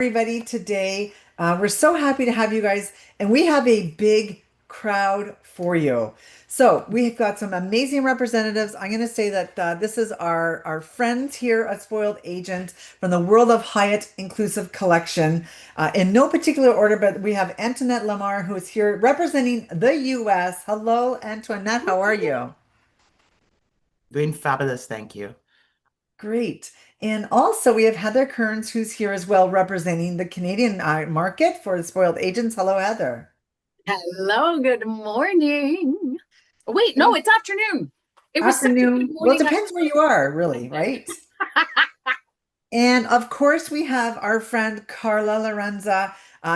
Everybody today. We're so happy to have you guys, and we have a big crowd for you. So we've got some amazing representatives. I'm going to say that this is our friends here at Spoiled Agent from the World of Hyatt Inclusive Collection. In no particular order, but we have Antoinette Lamar, who is here representing the U.S. Hello, Antoinette. How are you? Doing fabulous, thank you. Great. And also, we have Heather Kearns, who's here as well, representing the Canadian market for the Spoiled Agents. Hello, Heather. Hello, good morning. Wait, no, And it's afternoon. It was such a good afternoon. Well, it morning. depends where you are, really, right? And of course, we have our friend Carla Lorenza,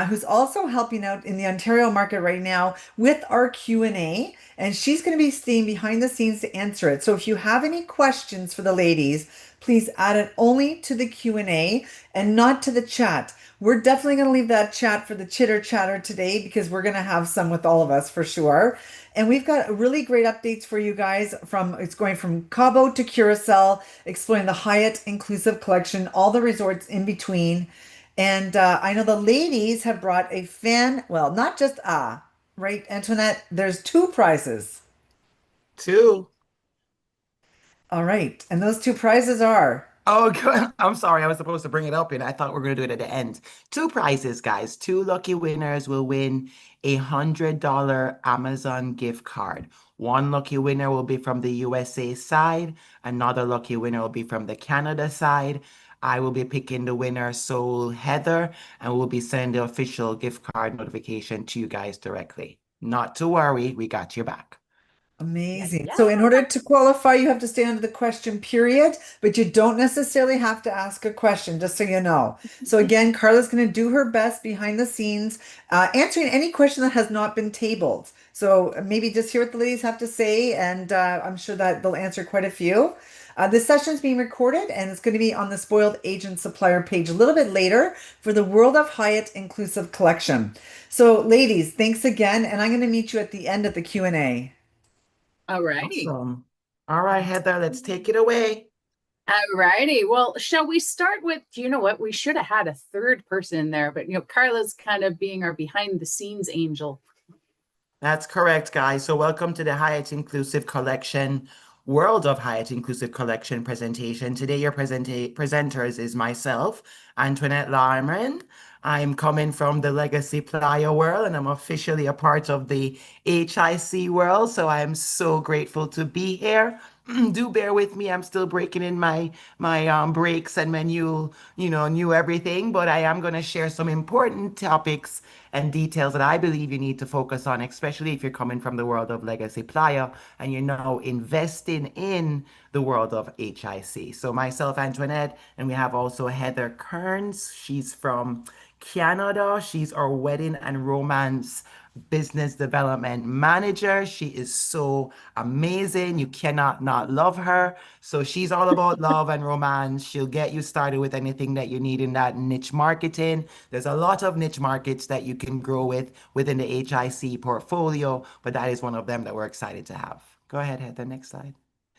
who's also helping out in the Ontario market right now with our Q&A, and she's going to be staying behind the scenes to answer it. So if you have any questions for the ladies, please add it only to the Q&A and not to the chat. We're definitely going to leave that chat for the chitter chatter today because we're going to have some with all of us for sure. And we've got really great updates for you guys from it's going from Cabo to Curacao, exploring the Hyatt Inclusive Collection, all the resorts in between. And I know the ladies have brought a well, not just right, Antoinette? There's two prizes. Two. All right. And those two prizes are. Oh, good. I'm sorry, I was supposed to bring it up and I thought we were going to do it at the end. Two prizes, guys. Two lucky winners will win $100 Amazon gift card. One lucky winner will be from the USA side. Another lucky winner will be from the Canada side. I will be picking the winner, so Heather, and we'll be sending the official gift card notification to you guys directly. Not to worry, we got your back. Yeah, Amazing. yeah. So in order to qualify, you have to stay under the question period, but you don't necessarily have to ask a question, just so you know. So again, Carla's going to do her best behind the scenes, answering any question that has not been tabled. So maybe just hear what the ladies have to say, and I'm sure that they'll answer quite a few. This session is being recorded and it's going to be on the Spoiled Agent Supplier page a little bit later for the World of Hyatt Inclusive Collection. So ladies, thanks again, and I'm going to meet you at the end of the Q&A. All righty. Awesome. All right, Heather, let's take it away. All righty. Well, shall we start with, you know what? We should have had a third person in there, but Carla's kind of being our behind the scenes angel. That's correct, guys. So welcome to the Hyatt Inclusive Collection, World of Hyatt Inclusive Collection presentation. Today, your presenters is myself, Antoinette Larman. I'm coming from the Legacy Playa world, and I'm officially a part of the HIC world. So I'm so grateful to be here. Do bear with me. I'm still breaking in my breaks and my new everything, but I am going to share some important topics and details that I believe you need to focus on, especially if you're coming from the world of Legacy Playa and you're now investing in the world of HIC. So myself, Antoinette, and we have also Heather Kearns. She's from Canada. She's our wedding and romance business development manager. She is so amazing. You cannot not love her. So she's all about love and romance. She'll get you started with anything that you need in that niche marketing. There's a lot of niche markets that you can grow with within the HIC portfolio, but that is one of them that we're excited to have. Go ahead, Heather. Next slide.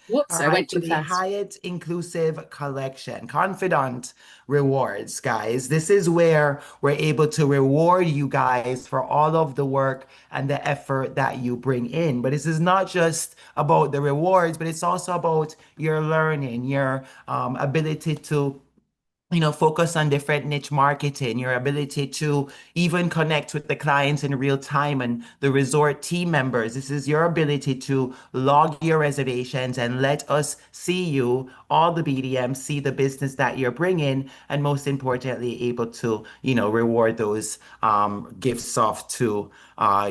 Whoops, All I right, went so too the fast. Hyatt Inclusive Collection, Confidant Rewards, guys. This is where we're able to reward you guys for all of the work and the effort that you bring in. But this is not just about the rewards, but it's also about your learning, your ability to focus on different niche marketing, your ability to even connect with the clients in real time and the resort team members. This is your ability to log your reservations and let us see you, all the BDM, see the business that you're bringing, and most importantly, able to, reward those gifts off to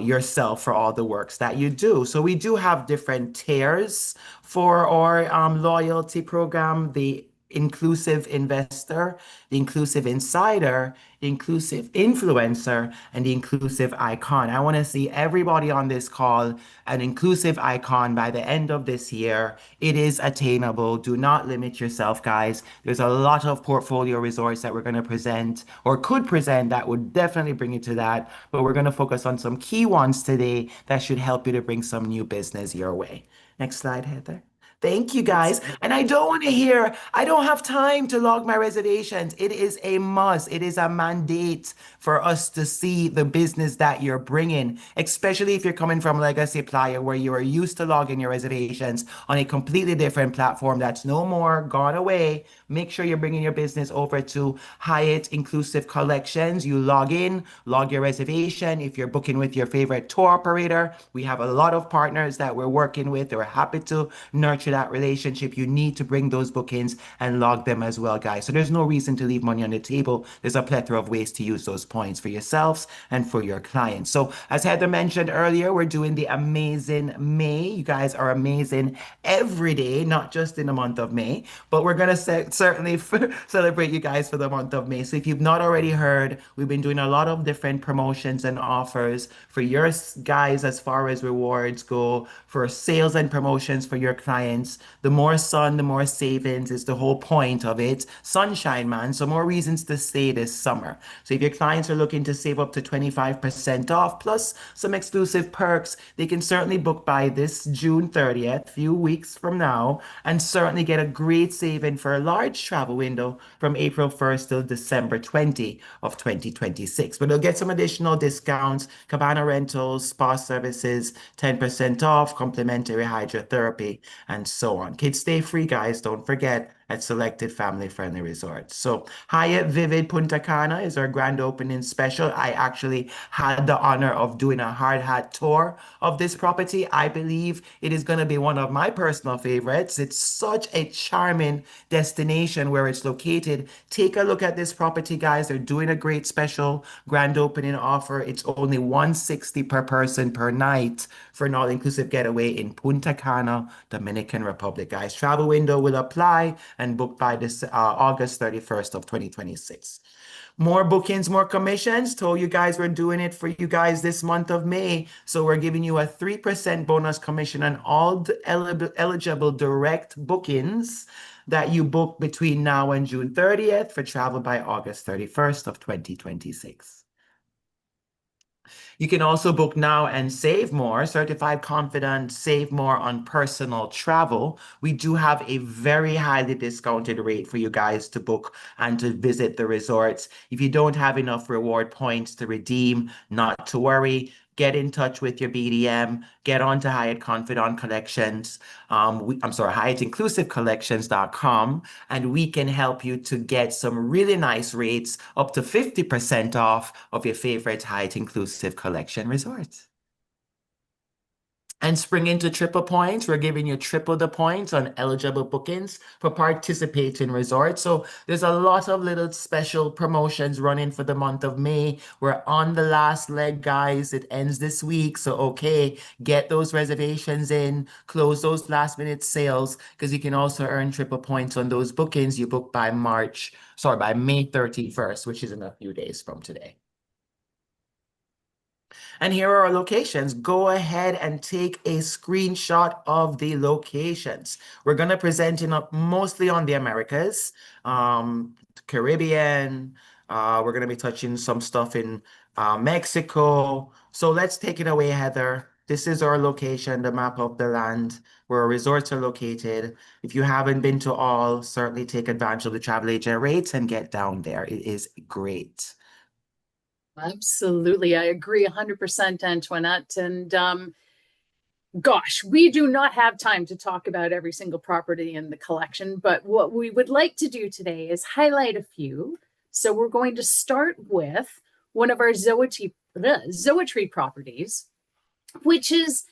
yourself for all the works that you do. So we do have different tiers for our loyalty program. The inclusive investor, the inclusive insider, the inclusive influencer, and the inclusive icon. I want to see everybody on this call an inclusive icon by the end of this year. It is attainable. Do not limit yourself, guys. There's a lot of portfolio resorts that we're going to present or could present that would definitely bring you to that. But we're going to focus on some key ones today that should help you to bring some new business your way. Next slide, Heather. Thank you guys. And I don't want to hear, I don't have time to log my reservations. It is a must. It is a mandate for us to see the business that you're bringing, especially if you're coming from a legacy supplier where you are used to logging your reservations on a completely different platform that's no more gone away. Make sure you're bringing your business over to Hyatt Inclusive Collections. You log in, log your reservation. If you're booking with your favorite tour operator, we have a lot of partners that we're working with. We're happy to nurture that relationship. You need to bring those bookings and log them as well, guys. So there's no reason to leave money on the table. There's a plethora of ways to use those points for yourselves and for your clients. So as Heather mentioned earlier, we're doing the amazing May. You guys are amazing every day, not just in the month of May, but we're going to certainly celebrate you guys for the month of May. So if you've not already heard, we've been doing a lot of different promotions and offers for your guys as far as rewards go, for sales and promotions for your clients. The more sun, the more savings is the whole point of it. Sunshine, man. So more reasons to stay this summer. So if your clients are looking to save up to 25% off, plus some exclusive perks, they can certainly book by this June 30th, few weeks from now, and certainly get a great saving for a large travel window from April 1st till December 20 of 2026. But they'll get some additional discounts, cabana rentals, spa services, 10% off, complimentary hydrotherapy, and so on. Kids stay free, guys. Don't forget at selected family-friendly resorts. So Hyatt Vivid Punta Cana is our grand opening special. I actually had the honor of doing a hard hat tour of this property. I believe it is going to be one of my personal favorites. It's such a charming destination where it's located. Take a look at this property, guys. They're doing a great special grand opening offer. It's only $160 per person per night for an all-inclusive getaway in Punta Cana, Dominican Republic, guys. Travel window will apply and book by this August 31st of 2026. More bookings, more commissions. Told you guys we're doing it for you guys this month of May. So we're giving you a 3% bonus commission on all the eligible direct bookings that you book between now and June 30th for travel by August 31st of 2026. You can also book now and save more. Certified Confident, save more on personal travel. We do have a very highly discounted rate for you guys to book and to visit the resorts. If you don't have enough reward points to redeem, not to worry. Get in touch with your BDM, get on to Hyatt Confidant Collections. Hyatt Inclusive Collections.com, and we can help you to get some really nice rates up to 50% off of your favorite Hyatt Inclusive Collection resorts. And spring into triple points. We're giving you triple the points on eligible bookings for participating resorts. So there's a lot of little special promotions running for the month of May. We're on the last leg, guys. It ends this week. So, okay, get those reservations in, close those last minute sales, because you can also earn triple points on those bookings you book by May 31st, which is in a few days from today. And here are our locations. Go ahead and take a screenshot of the locations. We're going to present mostly on the Americas, Caribbean. We're going to be touching some stuff in Mexico. So let's take it away, Heather. This is our location, the map of the land where our resorts are located. If you haven't been to all, certainly take advantage of the travel agent rates and get down there. It is great. Absolutely. I agree 100%, Antoinette. And gosh, we do not have time to talk about every single property in the collection, but what we would like to do today is highlight a few. So we're going to start with one of our Zoëtry properties, which is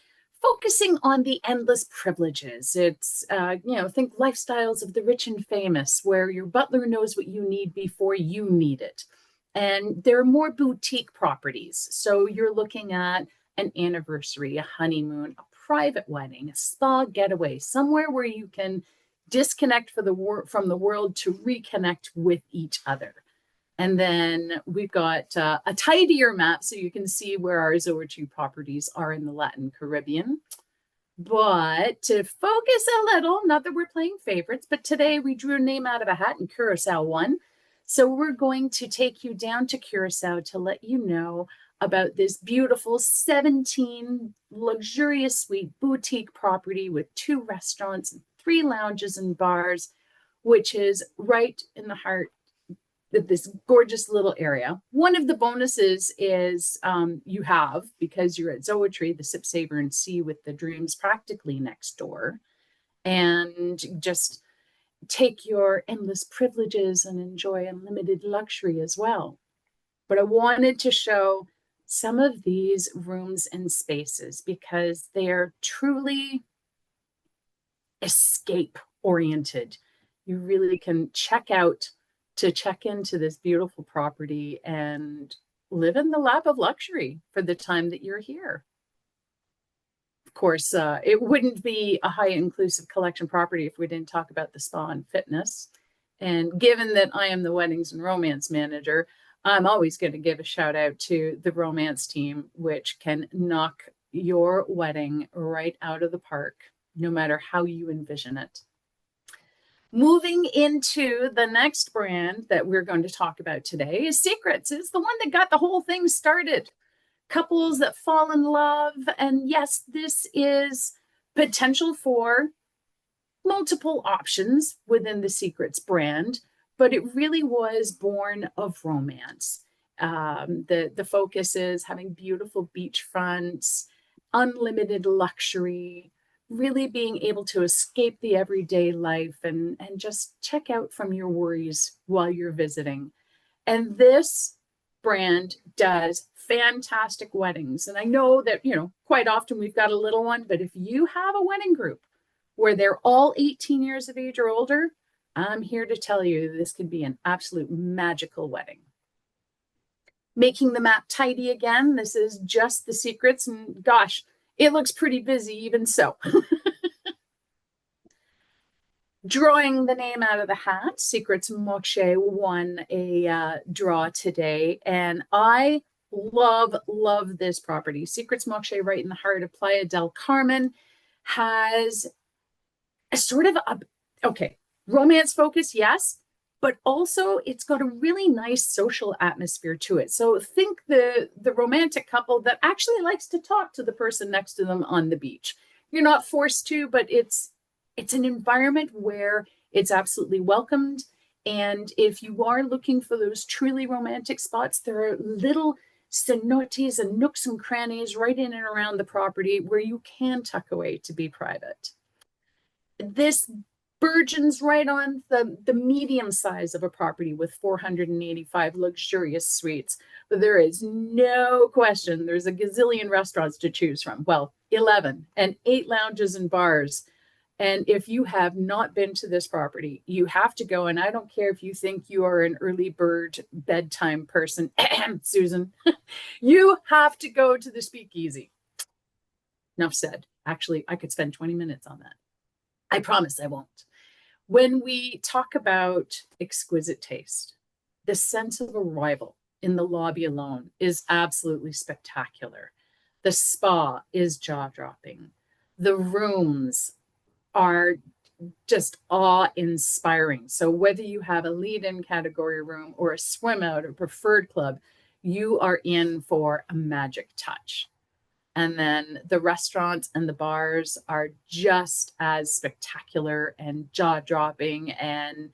focusing on the endless privileges. It's, think lifestyles of the rich and famous, where your butler knows what you need before you need it. And there are more boutique properties. So you're looking at an anniversary, a honeymoon, a private wedding, a spa getaway, somewhere where you can disconnect from the world to reconnect with each other. And then we've got a tidier map so you can see where our Zoëtry properties are in the Latin Caribbean. But to focus a little, not that we're playing favorites, but today we drew a name out of a hat, and Curaçao won. So we're going to take you down to Curaçao to let you know about this beautiful 17 luxurious suite boutique property with 2 restaurants and 3 lounges and bars, which is right in the heart of this gorgeous little area. One of the bonuses is you have, because you're at Zoëtry, the Sip, Savor, and See with the Dreams practically next door. And just take your endless privileges and enjoy unlimited luxury as well. But I wanted to show some of these rooms and spaces because they are truly escape oriented. You really can check into this beautiful property and live in the lap of luxury for the time that you're here. Of course, it wouldn't be a Hyatt Inclusive Collection property if we didn't talk about the spa and fitness. And given that I am the weddings and romance manager, I'm always going to give a shout out to the romance team, which can knock your wedding right out of the park, no matter how you envision it. Moving into the next brand that we're going to talk about today is Secrets. It's the one that got the whole thing started. Couples that fall in love. And yes, this is potential for multiple options within the Secrets brand, but it really was born of romance. The focus is having beautiful beachfronts, unlimited luxury, really being able to escape the everyday life and just check out from your worries while you're visiting. And this brand does fantastic weddings. And I know that, quite often we've got a little one, but if you have a wedding group where they're all 18 years of age or older, I'm here to tell you this could be an absolute magical wedding. Making the map tidy again. This is just the Secrets, and gosh, it looks pretty busy even so. Drawing the name out of the hat, Secrets Moche won a draw today, and I love this property. Secrets Moche, right in the heart of Playa del Carmen, has a sort of romance focus, yes, but also it's got a really nice social atmosphere to it. So think the romantic couple that actually likes to talk to the person next to them on the beach. You're not forced to, but it's an environment where it's absolutely welcomed. And if you are looking for those truly romantic spots, there are little cenotes and nooks and crannies right in and around the property where you can tuck away to be private. This burgeons right on the medium size of a property with 485 luxurious suites. But there is no question there's a gazillion restaurants to choose from. Well, 11 and 8 lounges and bars. And if you have not been to this property, you have to go. And I don't care if you think you are an early bird bedtime person, Susan, you have to go to the Speakeasy. Enough said. Actually, I could spend 20 minutes on that. I promise I won't. When we talk about exquisite taste, the sense of arrival in the lobby alone is absolutely spectacular. The spa is jaw-dropping. The rooms are just awe-inspiring. So whether you have a lead-in category room or a swim out or preferred club, you are in for a magic touch. And then the restaurants and the bars are just as spectacular and jaw-dropping. And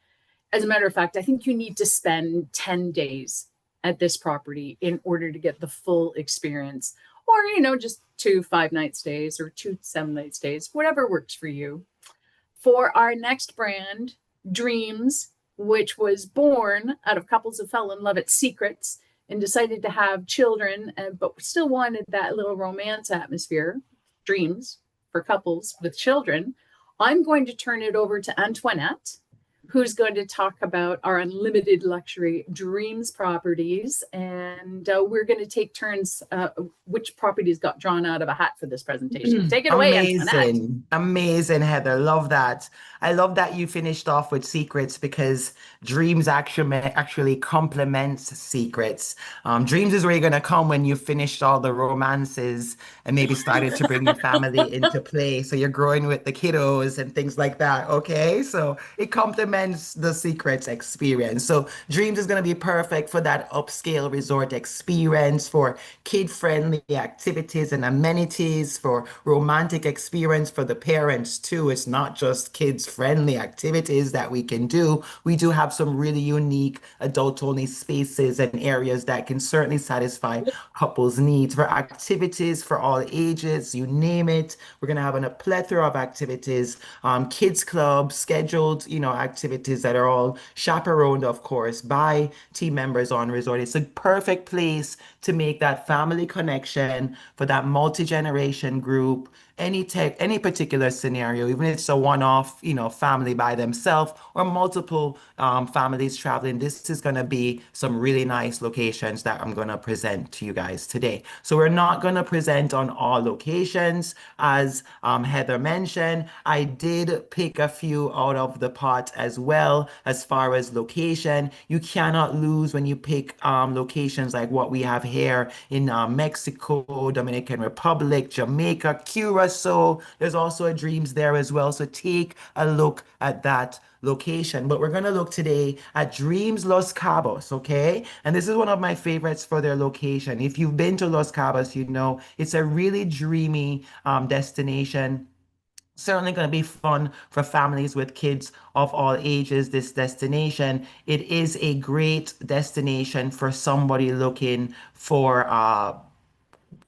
as a matter of fact, I think you need to spend 10 days at this property in order to get the full experience. Or, just 2 5-night stays or 2 7-night stays, whatever works for you. For our next brand, Dreams, which was born out of couples who fell in love at Secrets and decided to have children, but still wanted that little romance atmosphere, Dreams for couples with children, I'm going to turn it over to Antoinette, who's going to talk about our unlimited luxury Dreams properties. And we're going to take turns which properties got drawn out of a hat for this presentation. Take it away, Antoinette. Amazing, Heather. Love that. I love that you finished off with Secrets because Dreams actually complements Secrets. Dreams is where you're going to come when you've finished all the romances and maybe started to bring your family into play. So you're growing with the kiddos and things like that. Okay. So it complements recommends the Secrets experience. So Dreams is going to be perfect for that upscale resort experience, for kid-friendly activities and amenities, for romantic experience for the parents too. It's not just kids-friendly activities that we can do. We do have some really unique adult-only spaces and areas that can certainly satisfy couples' needs for activities for all ages, you name it. We're going to have a plethora of activities, kids clubs, scheduled, activities that are all chaperoned, of course, by team members on resort. It's a perfect place to make that family connection for that multi-generation group. Any particular scenario, even if it's a one-off, family by themselves or multiple families traveling, this is going to be some really nice locations that I'm going to present to you guys today. So we're not going to present on all locations, as Heather mentioned. I did pick a few out of the pot as well as far as location. You cannot lose when you pick locations like what we have here in Mexico, Dominican Republic, Jamaica, Curacao. There's also a Dreams there as well. So take a look at that location. But we're going to look today at Dreams Los Cabos, okay? And this is one of my favorites for their location. If you've been to Los Cabos, you know it's a really dreamy destination. Certainly going to be fun for families with kids of all ages. This destination, it is a great destination for somebody looking for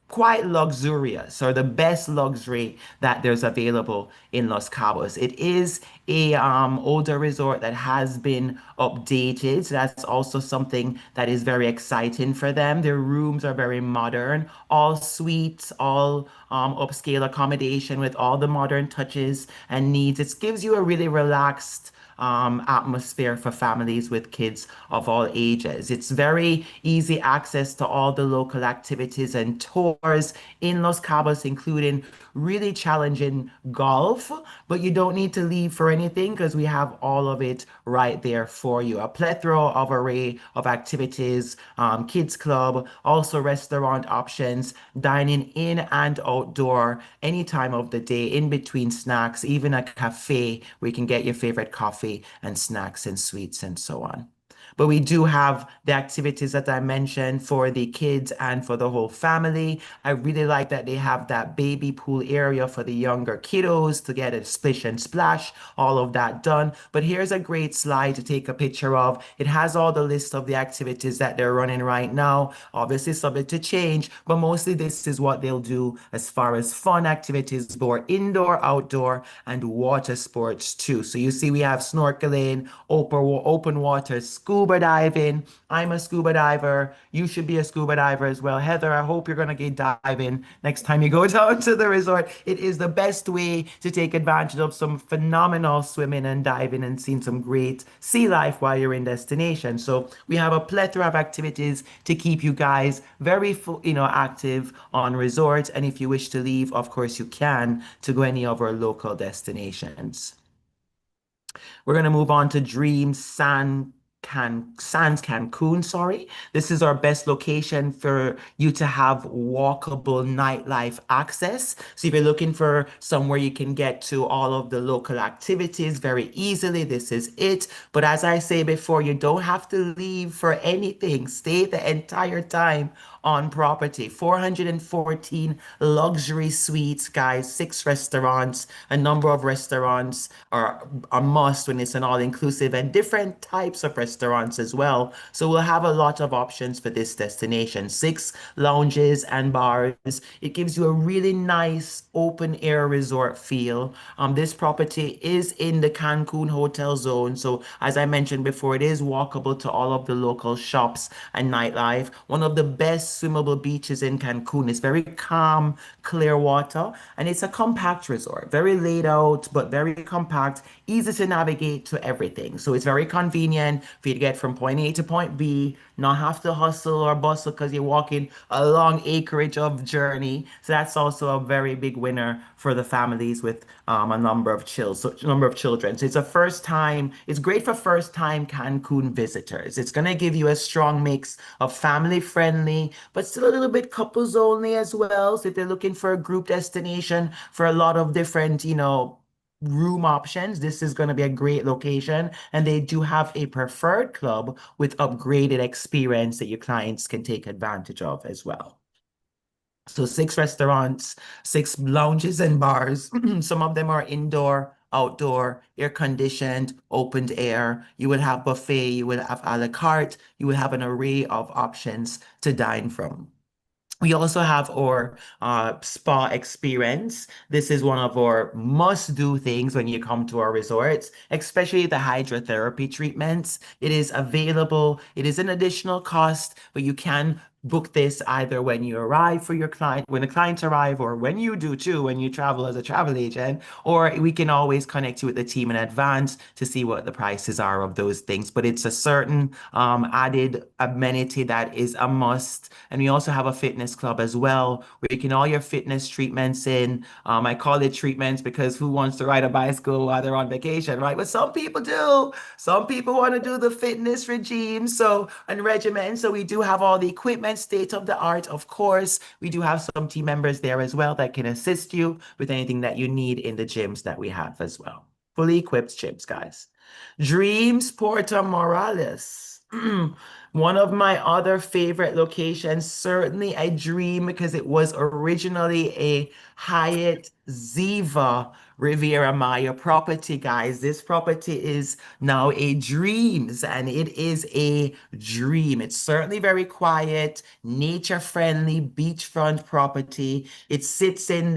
quite luxurious, or the best luxury that there's available in Los Cabos. It is a older resort that has been updated. So that's also something that is very exciting for them. Their rooms are very modern, all suites, all upscale accommodation with all the modern touches and needs. It gives you a really relaxed atmosphere for families with kids of all ages. It's very easy access to all the local activities and tours in Los Cabos, including really challenging golf, but you don't need to leave for anything because we have all of it right there for you. A plethora of array of activities, kids club, also restaurant options, dining in and outdoor any time of the day, in between snacks, even a cafe where you can get your favorite coffee and snacks and sweets and so on. But we do have the activities that I mentioned for the kids and for the whole family. I really like that they have that baby pool area for the younger kiddos to get a splish and splash, all of that done. But here's a great slide to take a picture of. It has all the list of the activities that they're running right now, obviously subject to change, but mostly this is what they'll do as far as fun activities, both indoor, outdoor, and water sports too. So you see we have snorkeling, open water, scuba diving. I'm a scuba diver. You should be a scuba diver as well. Heather, I hope you're going to get diving next time you go down to the resort. It is the best way to take advantage of some phenomenal swimming and diving and seeing some great sea life while you're in destination. So we have a plethora of activities to keep you guys very, active on resort. And if you wish to leave, of course, you can to go any of our local destinations. We're going to move on to Sands Cancun, sorry. This is our best location for you to have walkable nightlife access. So if you're looking for somewhere you can get to all of the local activities very easily, this is it. But as I say before, you don't have to leave for anything. Stay the entire time on property. 414 luxury suites, guys, 6 restaurants. A number of restaurants are a must when it's an all-inclusive, and different types of restaurants as well. So we'll have a lot of options for this destination. 6 lounges and bars. It gives you a really nice open air resort feel. This property is in the Cancun hotel zone. So as I mentioned before, it is walkable to all of the local shops and nightlife. One of the best swimmable beaches in Cancun. It's very calm, clear water, and it's a compact resort. Very laid out, but very compact, easy to navigate to everything. So it's very convenient for you to get from point A to point B, not have to hustle or bustle because you're walking a long acreage of journey. So that's also a very big winner for the families with a number of children. So it's great for first time Cancun visitors. It's going to give you a strong mix of family friendly, but still a little bit couples only as well. So if they're looking for a group destination for a lot of different, room options, this is going to be a great location. And they do have a preferred club with upgraded experience that your clients can take advantage of as well. So 6 restaurants, 6 lounges and bars. Some of them are indoor, outdoor, air conditioned, opened air. You will have buffet, you will have a la carte, you will have an array of options to dine from. We also have our spa experience. This is one of our must-do things when you come to our resorts, especially the hydrotherapy treatments. It is available. It is an additional cost, but you can book this either when you arrive for your client, when the clients arrive, or when you do too, when you travel as a travel agent, or we can always connect you with the team in advance to see what the prices are of those things. But it's a certain added amenity that is a must. And we also have a fitness club as well, where you can all your fitness treatments in. I call it treatments because who wants to ride a bicycle while they're on vacation, right? But some people do. Some people want to do the fitness regime, and regimen. So we do have all the equipment, state of the art, of course. We do have some team members there as well that can assist you with anything that you need in the gyms that we have as well. Fully equipped gyms, guys. Dreams Puerto Morales. One of my other favorite locations, certainly a dream because it was originally a Hyatt Ziva Riviera Maya property, guys. This property is now a dreams and it is a dream. It's certainly very quiet, nature-friendly beachfront property. It sits in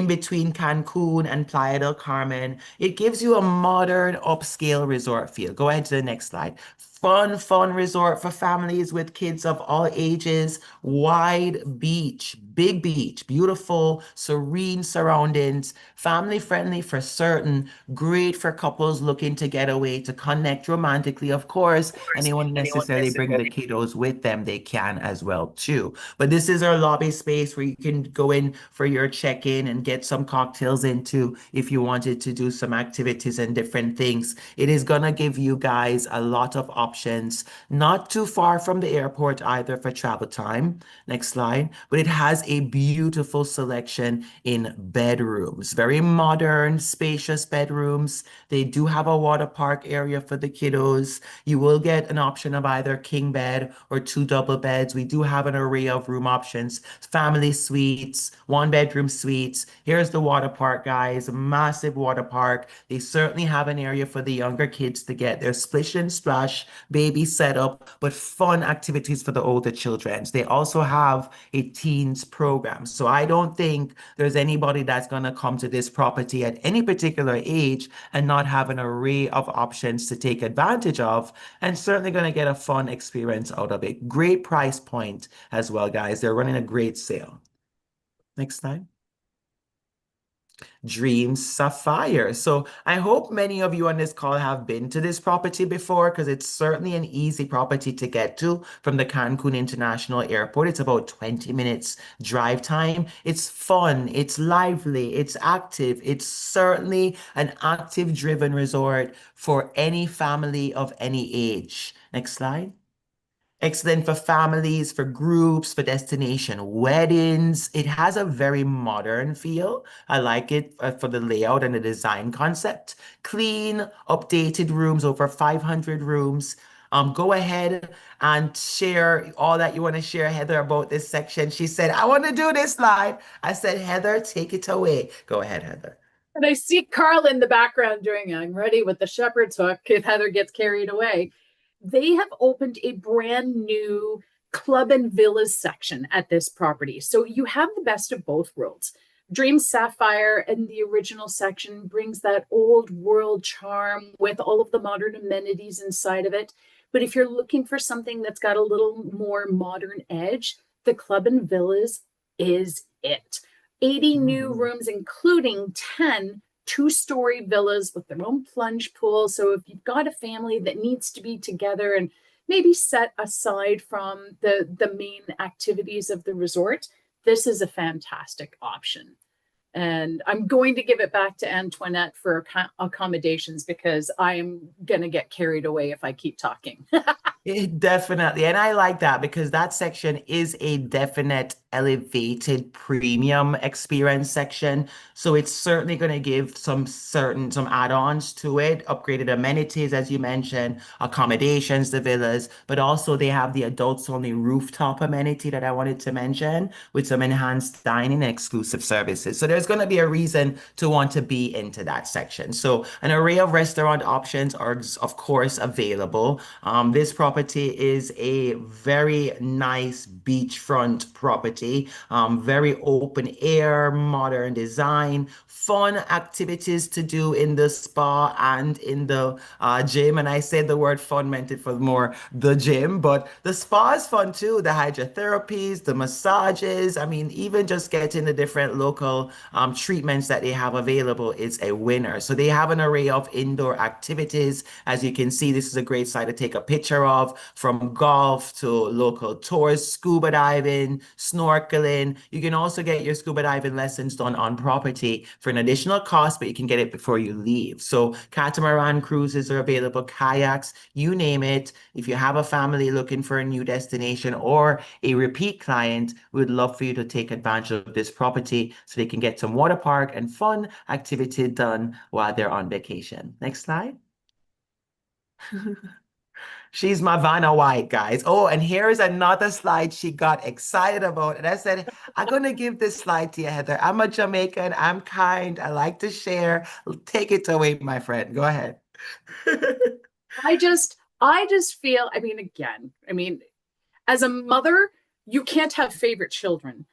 between Cancun and Playa del Carmen. It gives you a modern upscale resort feel. Go ahead to the next slide. Fun resort for families with kids of all ages. Wide beach, big beach, beautiful, serene surroundings, family friendly for certain, great for couples looking to get away, to connect romantically, of course, and they won't necessarily bring the kiddos with them. They can as well too. But this is our lobby space where you can go in for your check-in and get some cocktails into if you wanted to do some activities and different things. It is gonna give you guys a lot of options, not too far from the airport either for travel time. Next slide. But it has a beautiful selection in bedrooms, very modern, spacious bedrooms. They do have a water park area for the kiddos. You will get an option of either king bed or 2 double beds. We do have an array of room options, family suites, 1 bedroom suites. Here's the water park, guys, massive water park. They certainly have an area for the younger kids to get their splish and splash baby setup, but fun activities for the older children. They also have a teens program. So I don't think there's anybody that's going to come to this property at any particular age and not have an array of options to take advantage of, and certainly going to get a fun experience out of it. Great price point as well, guys. They're running a great sale. Next slide. Dreams Sapphire. So I hope many of you on this call have been to this property before because it's certainly an easy property to get to from the Cancun International Airport. It's about 20 minutes drive time. It's fun, it's lively, it's active. It's certainly an active driven resort for any family of any age. Next slide. Excellent for families, for groups, for destination weddings. It has a very modern feel. I like it for the layout and the design concept. Clean, updated rooms, over 500 rooms. Go ahead and share all that you want to share, Heather, about this section. She said, I want to do this slide. I said, Heather, take it away. Go ahead, Heather. And I see Carl in the background doing, I'm ready with the shepherd's hook if Heather gets carried away. They have opened a brand new club and villas section at this property. So you have the best of both worlds. Dream Sapphire and the original section brings that old world charm with all of the modern amenities inside of it. But if you're looking for something that's got a little more modern edge, the club and villas is it. 80 new rooms, including 10 two-story villas with their own plunge pool. So if you've got a family that needs to be together and maybe set aside from the main activities of the resort, this is a fantastic option. And I'm going to give it back to Antoinette for accommodations because I am going to get carried away if I keep talking. Definitely. And I like that because that section is a definite elevated premium experience section. So it's certainly going to give some add-ons to it, upgraded amenities, as you mentioned, accommodations, the villas, but also they have the adults only rooftop amenity that I wanted to mention with some enhanced dining and exclusive services. So there's going to be a reason to want to be into that section. So an array of restaurant options are, of course, available. This property is a very nice beachfront property, very open air, modern design, fun activities to do in the spa and in the gym. And I said the word fun meant it for more the gym, but the spa is fun too. The hydrotherapies, the massages. I mean, even just getting the different local treatments that they have available is a winner. So they have an array of indoor activities. As you can see, this is a great site to take a picture of, from golf to local tours, scuba diving, snorkeling. You can also get your scuba diving lessons done on property for an additional cost, but you can get it before you leave. So catamaran cruises are available, kayaks, you name it. If you have a family looking for a new destination or a repeat client, we would love for you to take advantage of this property so they can get some water park and fun activity done while they're on vacation. Next slide. She's my Vanna White, guys. Oh, and here is another slide she got excited about. And I said, I'm going to give this slide to you, Heather. I'm a Jamaican. I'm kind. I like to share. Take it away, my friend. Go ahead. I just feel, as a mother, you can't have favorite children,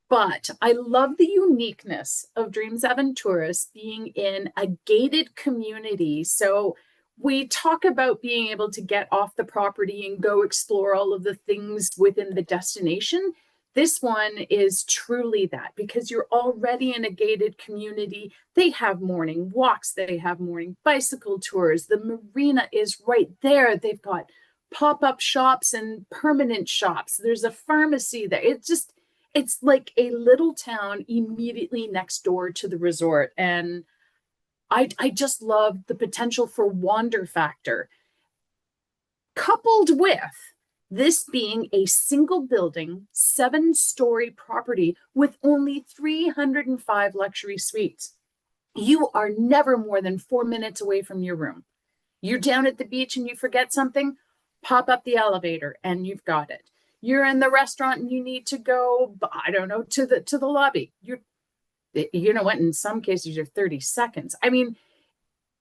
but I love the uniqueness of Dreams Aventuras being in a gated community. So we talk about being able to get off the property and go explore all of the things within the destination. This one is truly that, because you're already in a gated community. They have morning walks, they have morning bicycle tours. The marina is right there. They've got pop-up shops and permanent shops. There's a pharmacy there. It's like a little town immediately next door to the resort. And I just love the potential for wander factor, coupled with this being a single building, 7-story property with only 305 luxury suites. You are never more than 4 minutes away from your room. You're down at the beach and you forget something, pop up the elevator and you've got it. You're in the restaurant and you need to go, I don't know, to the lobby. You know what, in some cases you're 30 seconds. I mean,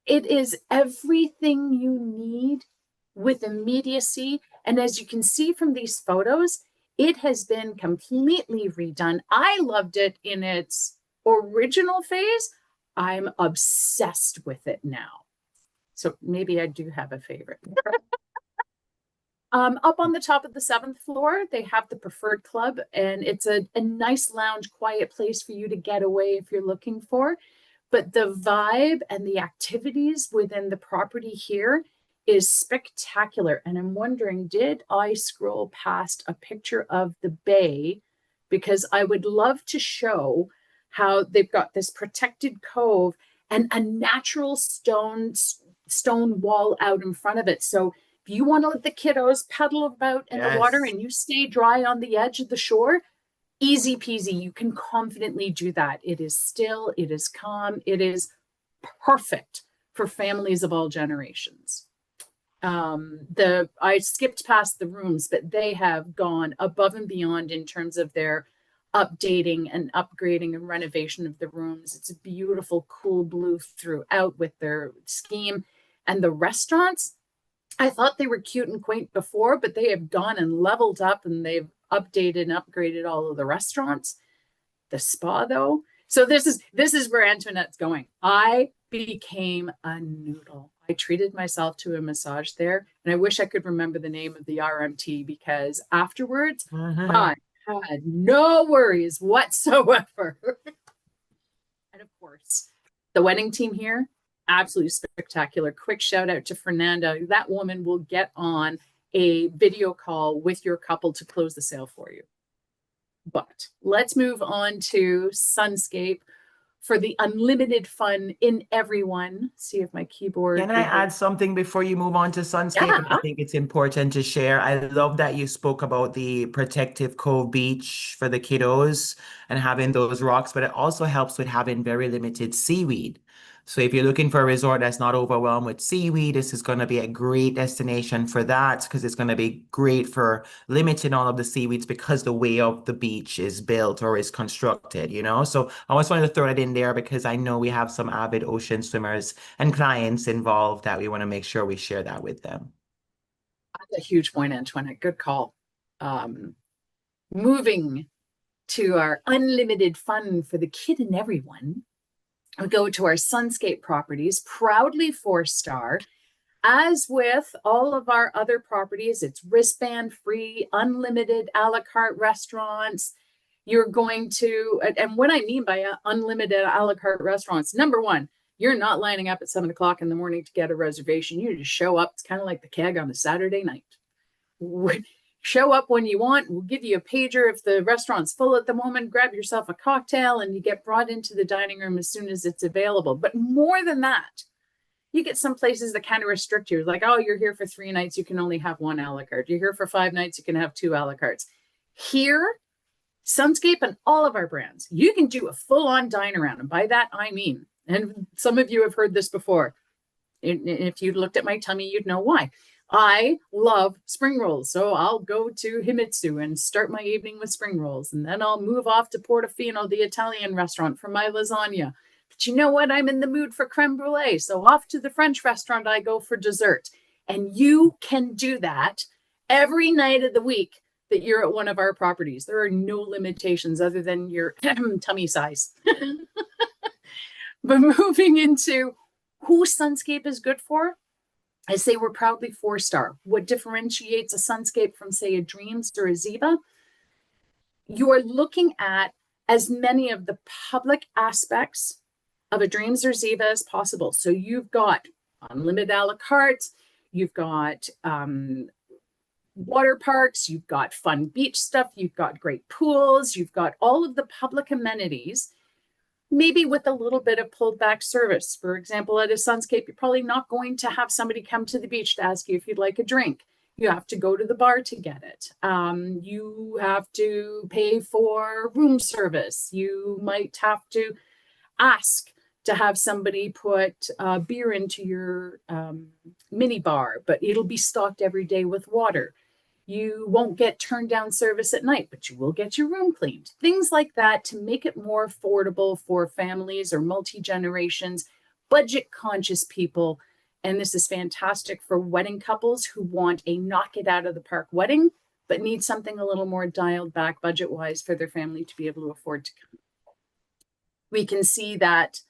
it is everything you need with immediacy. And as you can see from these photos, it has been completely redone. I loved it in its original phase. I'm obsessed with it now. So maybe I do have a favorite. Up on the top of the 7th floor, they have the Preferred Club, and it's a nice lounge, quiet place for you to get away if you're looking for. But the vibe and the activities within the property here is spectacular. And I'm wondering, did I scroll past a picture of the bay? Because I would love to show how they've got this protected cove and a natural stone wall out in front of it. So if you want to let the kiddos pedal about in the water and you stay dry on the edge of the shore, easy peasy. You can confidently do that. It is still, it is calm. It is perfect for families of all generations. I skipped past the rooms, but they have gone above and beyond in terms of their updating and upgrading and renovation of the rooms. It's a beautiful, cool blue throughout with their scheme. And the restaurants, I thought they were cute and quaint before, but they have gone and leveled up and they've updated and upgraded all of the restaurants. The spa, though. So this is where Antoinette's going. I became a noodle. I treated myself to a massage there, and I wish I could remember the name of the RMT, because afterwards I had no worries whatsoever. And of course, the wedding team here, absolutely spectacular. Quick shout out to Fernanda. That woman will get on a video call with your couple to close the sale for you. But let's move on to Sunscape. for the unlimited fun in everyone. See if my keyboard. Can I add something before you move on to Sunscape? Yeah. I think it's important to share. I love that you spoke about the protective cove beach for the kiddos and having those rocks, but it also helps with having very limited seaweed. So if you're looking for a resort that's not overwhelmed with seaweed, this is going to be a great destination for that because it's going to be great for limiting all of the seaweeds because the way of the beach is built or is constructed, you know? So I always wanted to throw that in there because I know we have some avid ocean swimmers and clients involved that we want to make sure we share that with them. That's a huge point, Antoinette. Good call. Moving to our unlimited fun for the kid and everyone, we go to our Sunscape properties, proudly 4-star. As with all of our other properties, it's wristband free, unlimited a la carte restaurants. You're going to, and what I mean by unlimited a la carte restaurants, number one, you're not lining up at 7 o'clock in the morning to get a reservation. You just show up. It's kind of like the keg on a Saturday night. Show up when you want. We'll give you a pager if the restaurant's full at the moment. Grab yourself a cocktail and you get brought into the dining room as soon as it's available. But more than that, you get some places that kind of restrict you. Like, oh, you're here for 3 nights, you can only have 1 a la carte. You're here for 5 nights, you can have 2 a la cartes. Here, Sunscape and all of our brands, you can do a full-on dine around. And by that, I mean, and some of you have heard this before. If you looked at my tummy, you'd know why. I love spring rolls. So I'll go to Himitsu and start my evening with spring rolls. And then I'll move off to Portofino, the Italian restaurant, for my lasagna. But you know what? I'm in the mood for creme brulee. So off to the French restaurant I go for dessert. And you can do that every night of the week that you're at one of our properties. There are no limitations other than your tummy size. But moving into who Sunscape is good for, I say we're proudly 4-star. What differentiates a Sunscape from, say, a Dreams or a Ziva? You're looking at as many of the public aspects of a Dreams or Ziva as possible. So you've got unlimited a la carte, you've got water parks, you've got fun beach stuff, you've got great pools, you've got all of the public amenities, maybe with a little bit of pulled back service. For example, at a Sunscape, you're probably not going to have somebody come to the beach to ask you if you'd like a drink. You have to go to the bar to get it. You have to pay for room service. You might have to ask to have somebody put beer into your mini bar, but it'll be stocked every day with water. You won't get turned down service at night, but you will get your room cleaned. Things like that to make it more affordable for families or multi-generations, budget-conscious people. And this is fantastic for wedding couples who want a knock-it-out-of-the-park wedding, but need something a little more dialed back budget-wise for their family to be able to afford to come. We can see that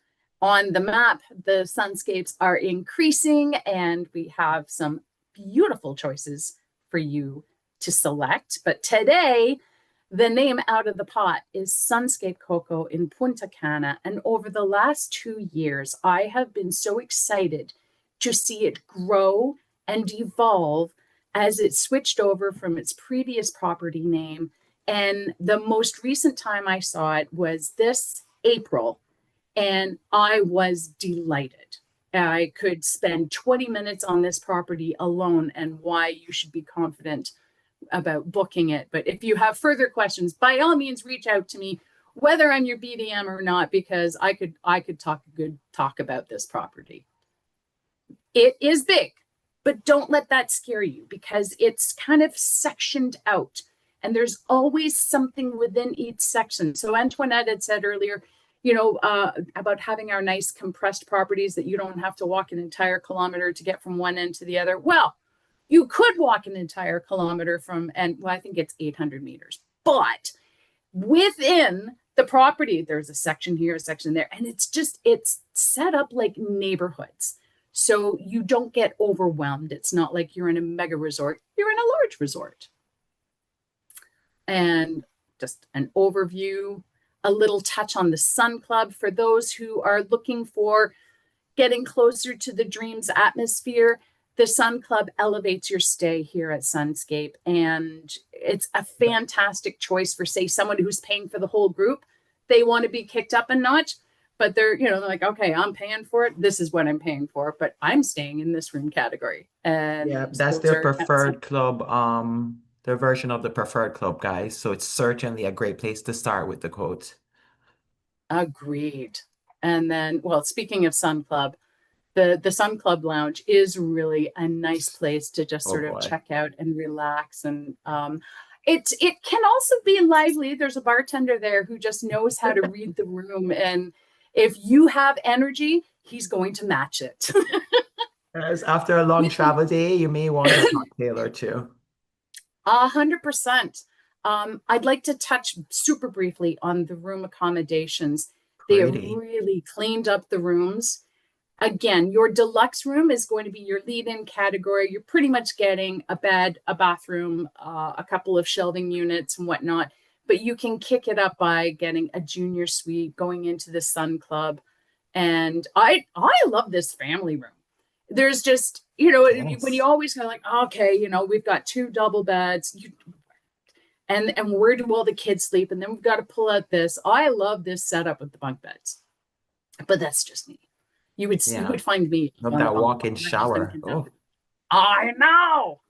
on the map, the Sunscapes are increasing, and we have some beautiful choices for you to select. But today, the name out of the pot is Sunscape Coco in Punta Cana. And over the last 2 years, I have been so excited to see it grow and evolve as it switched over from its previous property name. And the most recent time I saw it was this April, and I was delighted. I could spend 20 minutes on this property alone and why you should be confident about booking it. But if you have further questions, by all means, reach out to me, whether I'm your BDM or not, because I could talk a good talk about this property. It is big, but don't let that scare you because it's kind of sectioned out and there's always something within each section. So Antoinette had said earlier, you know, about having our nice compressed properties that you don't have to walk an entire kilometer to get from one end to the other. Well, you could walk an entire kilometer from, and well, I think it's 800 meters, but within the property, there's a section here, a section there, and it's set up like neighborhoods. So you don't get overwhelmed. It's not like you're in a mega resort, you're in a large resort. And just an overview, a little touch on the Sun Club for those who are looking for getting closer to the Dreams atmosphere. The Sun Club elevates your stay here at Sunscape, and it's a fantastic choice for, say, someone who's paying for the whole group. They want to be kicked up a notch. but they're, they're like, okay, I'm paying for it. This is what I'm paying for, but I'm staying in this room category. Yeah, And that's those their are preferred club, their version of the preferred club, guys. So it's certainly a great place to start with the quote. agreed. And then, well, speaking of Sun Club, the Sun Club Lounge is really a nice place to just Oh sort of boy. check out and relax. And it can also be lively. There's a bartender there who just knows how to read the room, and if you have energy, he's going to match it. As after a long travel day, you may want a cocktail or two. 100%. I'd like to touch super briefly on the room accommodations. They have Pretty. really cleaned up the rooms. Again, your deluxe room is going to be your lead-in category. You're pretty much getting a bed, a bathroom, a couple of shelving units and whatnot. But you can kick it up by getting a junior suite, going into the Sun Club. And I love this family room. There's just, when you Yes. always kind of like, okay, we've got two double beds, and where do all the kids sleep? And then we've got to pull out this. I love this setup with the bunk beds, but that's just me. You Yeah. would find me Love on the that bunk bed. walk-in My husband shower. can tell Oh, you. I know.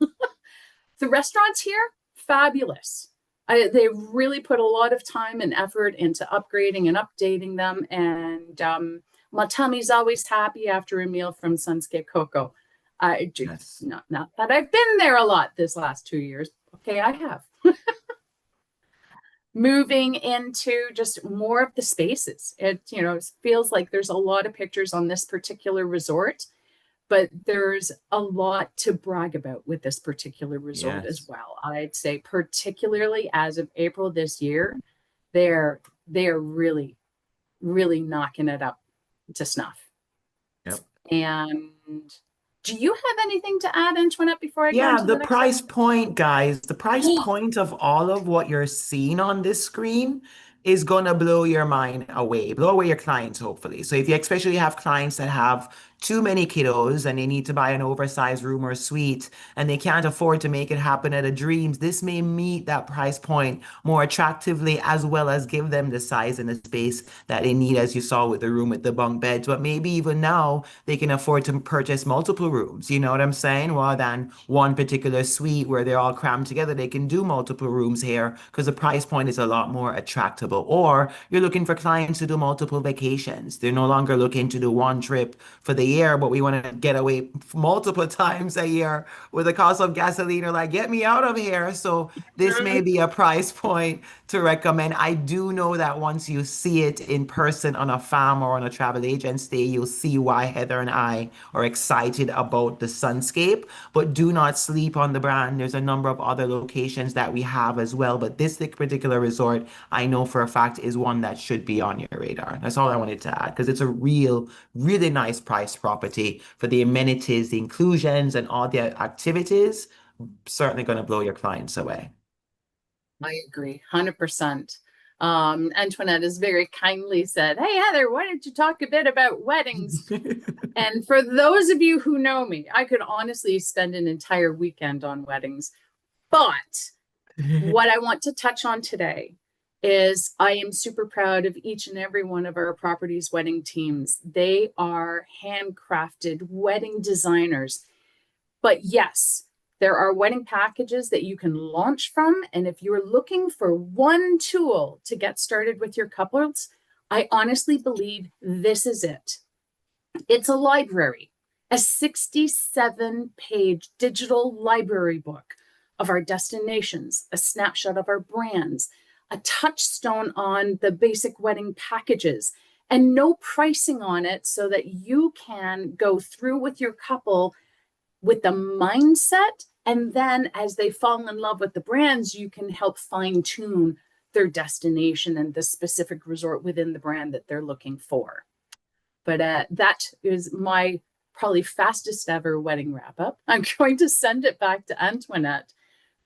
The restaurants here, fabulous. They really put a lot of time and effort into upgrading and updating them. And my tummy's always happy after a meal from Sunscape Coco. I do yes. not that I've been there a lot this last 2 years. Okay, I have. Moving into just more of the spaces. It feels like there's a lot of pictures on this particular resort, but there's a lot to brag about with this particular resort as Yes. well. I'd say particularly as of April this year, they're really, really knocking it up to snuff. Yep. And do you have anything to add, Antoinette, before I go Yeah, into the the next price section? point, guys, the price point of all of what you're seeing on this screen is gonna blow your mind away, blow away your clients, hopefully. So if you especially have clients that have too many kiddos and they need to buy an oversized room or suite and they can't afford to make it happen at a Dreams, this may meet that price point more attractively as well as give them the size and the space that they need, as you saw with the room with the bunk beds. But maybe even now they can afford to purchase multiple rooms. You know what I'm saying? Rather than one particular suite where they're all crammed together, they can do multiple rooms here because the price point is a lot more attractable. Or you're looking for clients to do multiple vacations. They're no longer looking to do one trip for the year, but we want to get away multiple times a year with the cost of gasoline. Or like, get me out of here. So this may be a price point to recommend. I do know that once you see it in person on a farm or on a travel agent stay, you'll see why Heather and I are excited about the Sunscape. But do not sleep on the brand. There's a number of other locations that we have as well. But this particular resort, I know for a fact, is one that should be on your radar. That's all I wanted to add because it's a really nice price property for the amenities, the inclusions, and all the activities. Certainly going to blow your clients away. I agree, 100%. Antoinette has very kindly said, "Hey, Heather, why don't you talk a bit about weddings?" And for those of you who know me, I could honestly spend an entire weekend on weddings. But what I want to touch on today is I am super proud of each and every one of our properties wedding teams. They are handcrafted wedding designers. But yes, there are wedding packages that you can launch from. And if you're looking for one tool to get started with your couples, I honestly believe this is it. It's a library, a 67-page digital library book of our destinations, a snapshot of our brands, a touchstone on the basic wedding packages, and no pricing on it so that you can go through with your couple with the mindset. And then as they fall in love with the brands, you can help fine tune their destination and the specific resort within the brand that they're looking for. But that is my probably fastest ever wedding wrap up. I'm going to send it back to Antoinette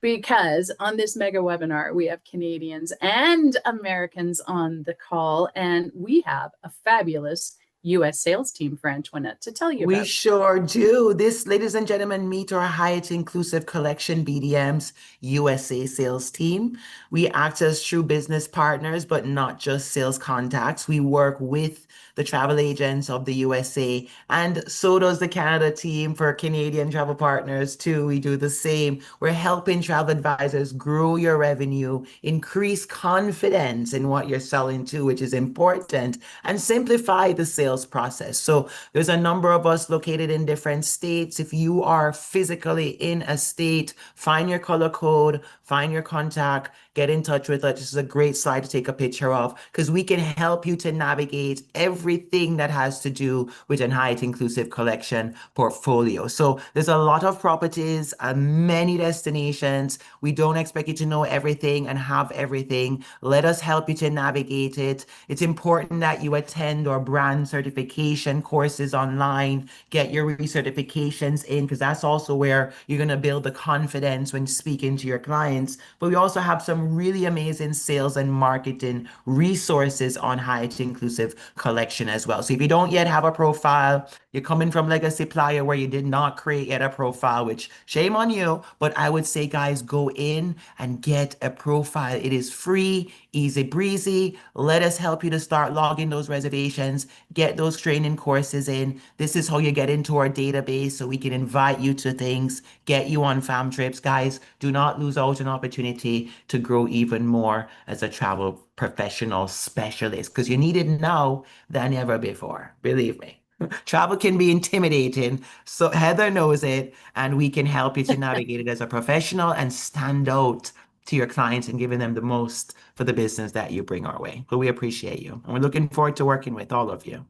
because on this mega webinar, we have Canadians and Americans on the call, and we have a fabulous US sales team for Antoinette to tell you We about. sure do. This, ladies and gentlemen, meet our Hyatt Inclusive Collection BDM's USA sales team. We act as true business partners, but not just sales contacts. We work with the travel agents of the USA, and so does the Canada team for Canadian travel partners too. We do the same. We're helping travel advisors grow your revenue, increase confidence in what you're selling to, which is important, and simplify the sales process. So there's a number of us located in different states. If you are physically in a state, find your color code, find your contact, get in touch with us. This is a great slide to take a picture of because we can help you to navigate everything that has to do with an Hyatt Inclusive Collection portfolio. So there's a lot of properties and many destinations. We don't expect you to know everything and have everything. Let us help you to navigate it. It's important that you attend our brand certification courses online, get your recertifications in, because that's also where you're going to build the confidence when speaking to your clients. But we also have some really amazing sales and marketing resources on Hyatt Inclusive Collection as well. So if you don't yet have a profile, you're coming from Legacy Playa where you did not create yet a profile, which shame on you. But I would say, guys, go in and get a profile. It is free, easy breezy. Let us help you to start logging those reservations, get those training courses in. This is how you get into our database so we can invite you to things, get you on fam trips. Guys, do not lose out an opportunity to grow even more as a travel professional specialist because you need it now than ever before. Believe me. Travel can be intimidating, so Heather knows it, and we can help you to navigate it as a professional and stand out to your clients and giving them the most for the business that you bring our way. But we appreciate you, and we're looking forward to working with all of you.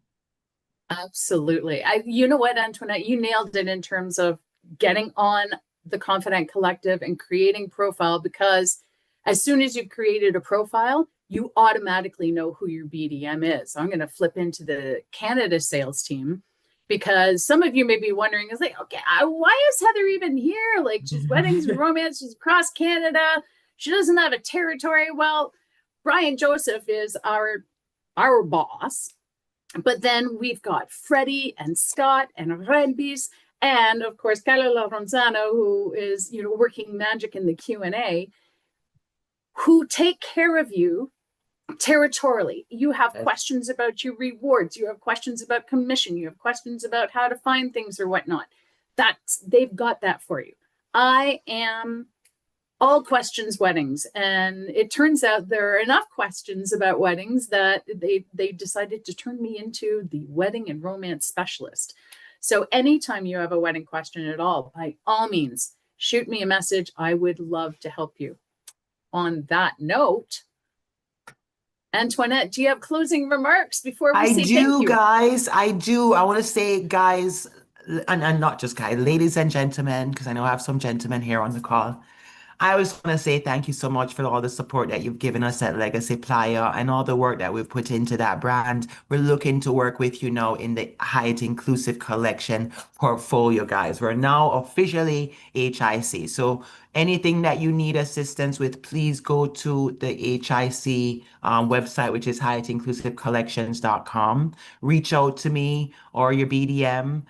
Absolutely. You know what, Antoinette, you nailed it in terms of getting on the Confident Collective and creating profile, because as soon as you've created a profile, you automatically know who your BDM is. So I'm going to flip into the Canada sales team because some of you may be wondering, is like, okay, why is Heather even here? Like, she's weddings and romance, she's across Canada. She doesn't have a territory. Well, Brian Joseph is our boss. But then we've got Freddie and Scott and Renbis, and of course, Carla Ronzano, who is, working magic in the Q&A, who take care of you territorially. You have questions about your rewards. You have questions about commission. You have questions about how to find things or whatnot. They've got that for you. I am all questions weddings, and it turns out there are enough questions about weddings that they decided to turn me into the wedding and romance specialist. So anytime you have a wedding question at all, by all means, shoot me a message. I would love to help you. On that note, Antoinette, do you have closing remarks before we say thank you? Guys. I do. I want to say, guys, and not just guys, ladies and gentlemen, because I know I have some gentlemen here on the call. I always want to say thank you so much for all the support that you've given us at Legacy Playa and all the work that we've put into that brand. We're looking to work with you now in the Hyatt Inclusive Collection portfolio, guys. We're now officially HIC. So anything that you need assistance with, please go to the HIC website, which is hyattinclusivecollections.com. Reach out to me or your BDM.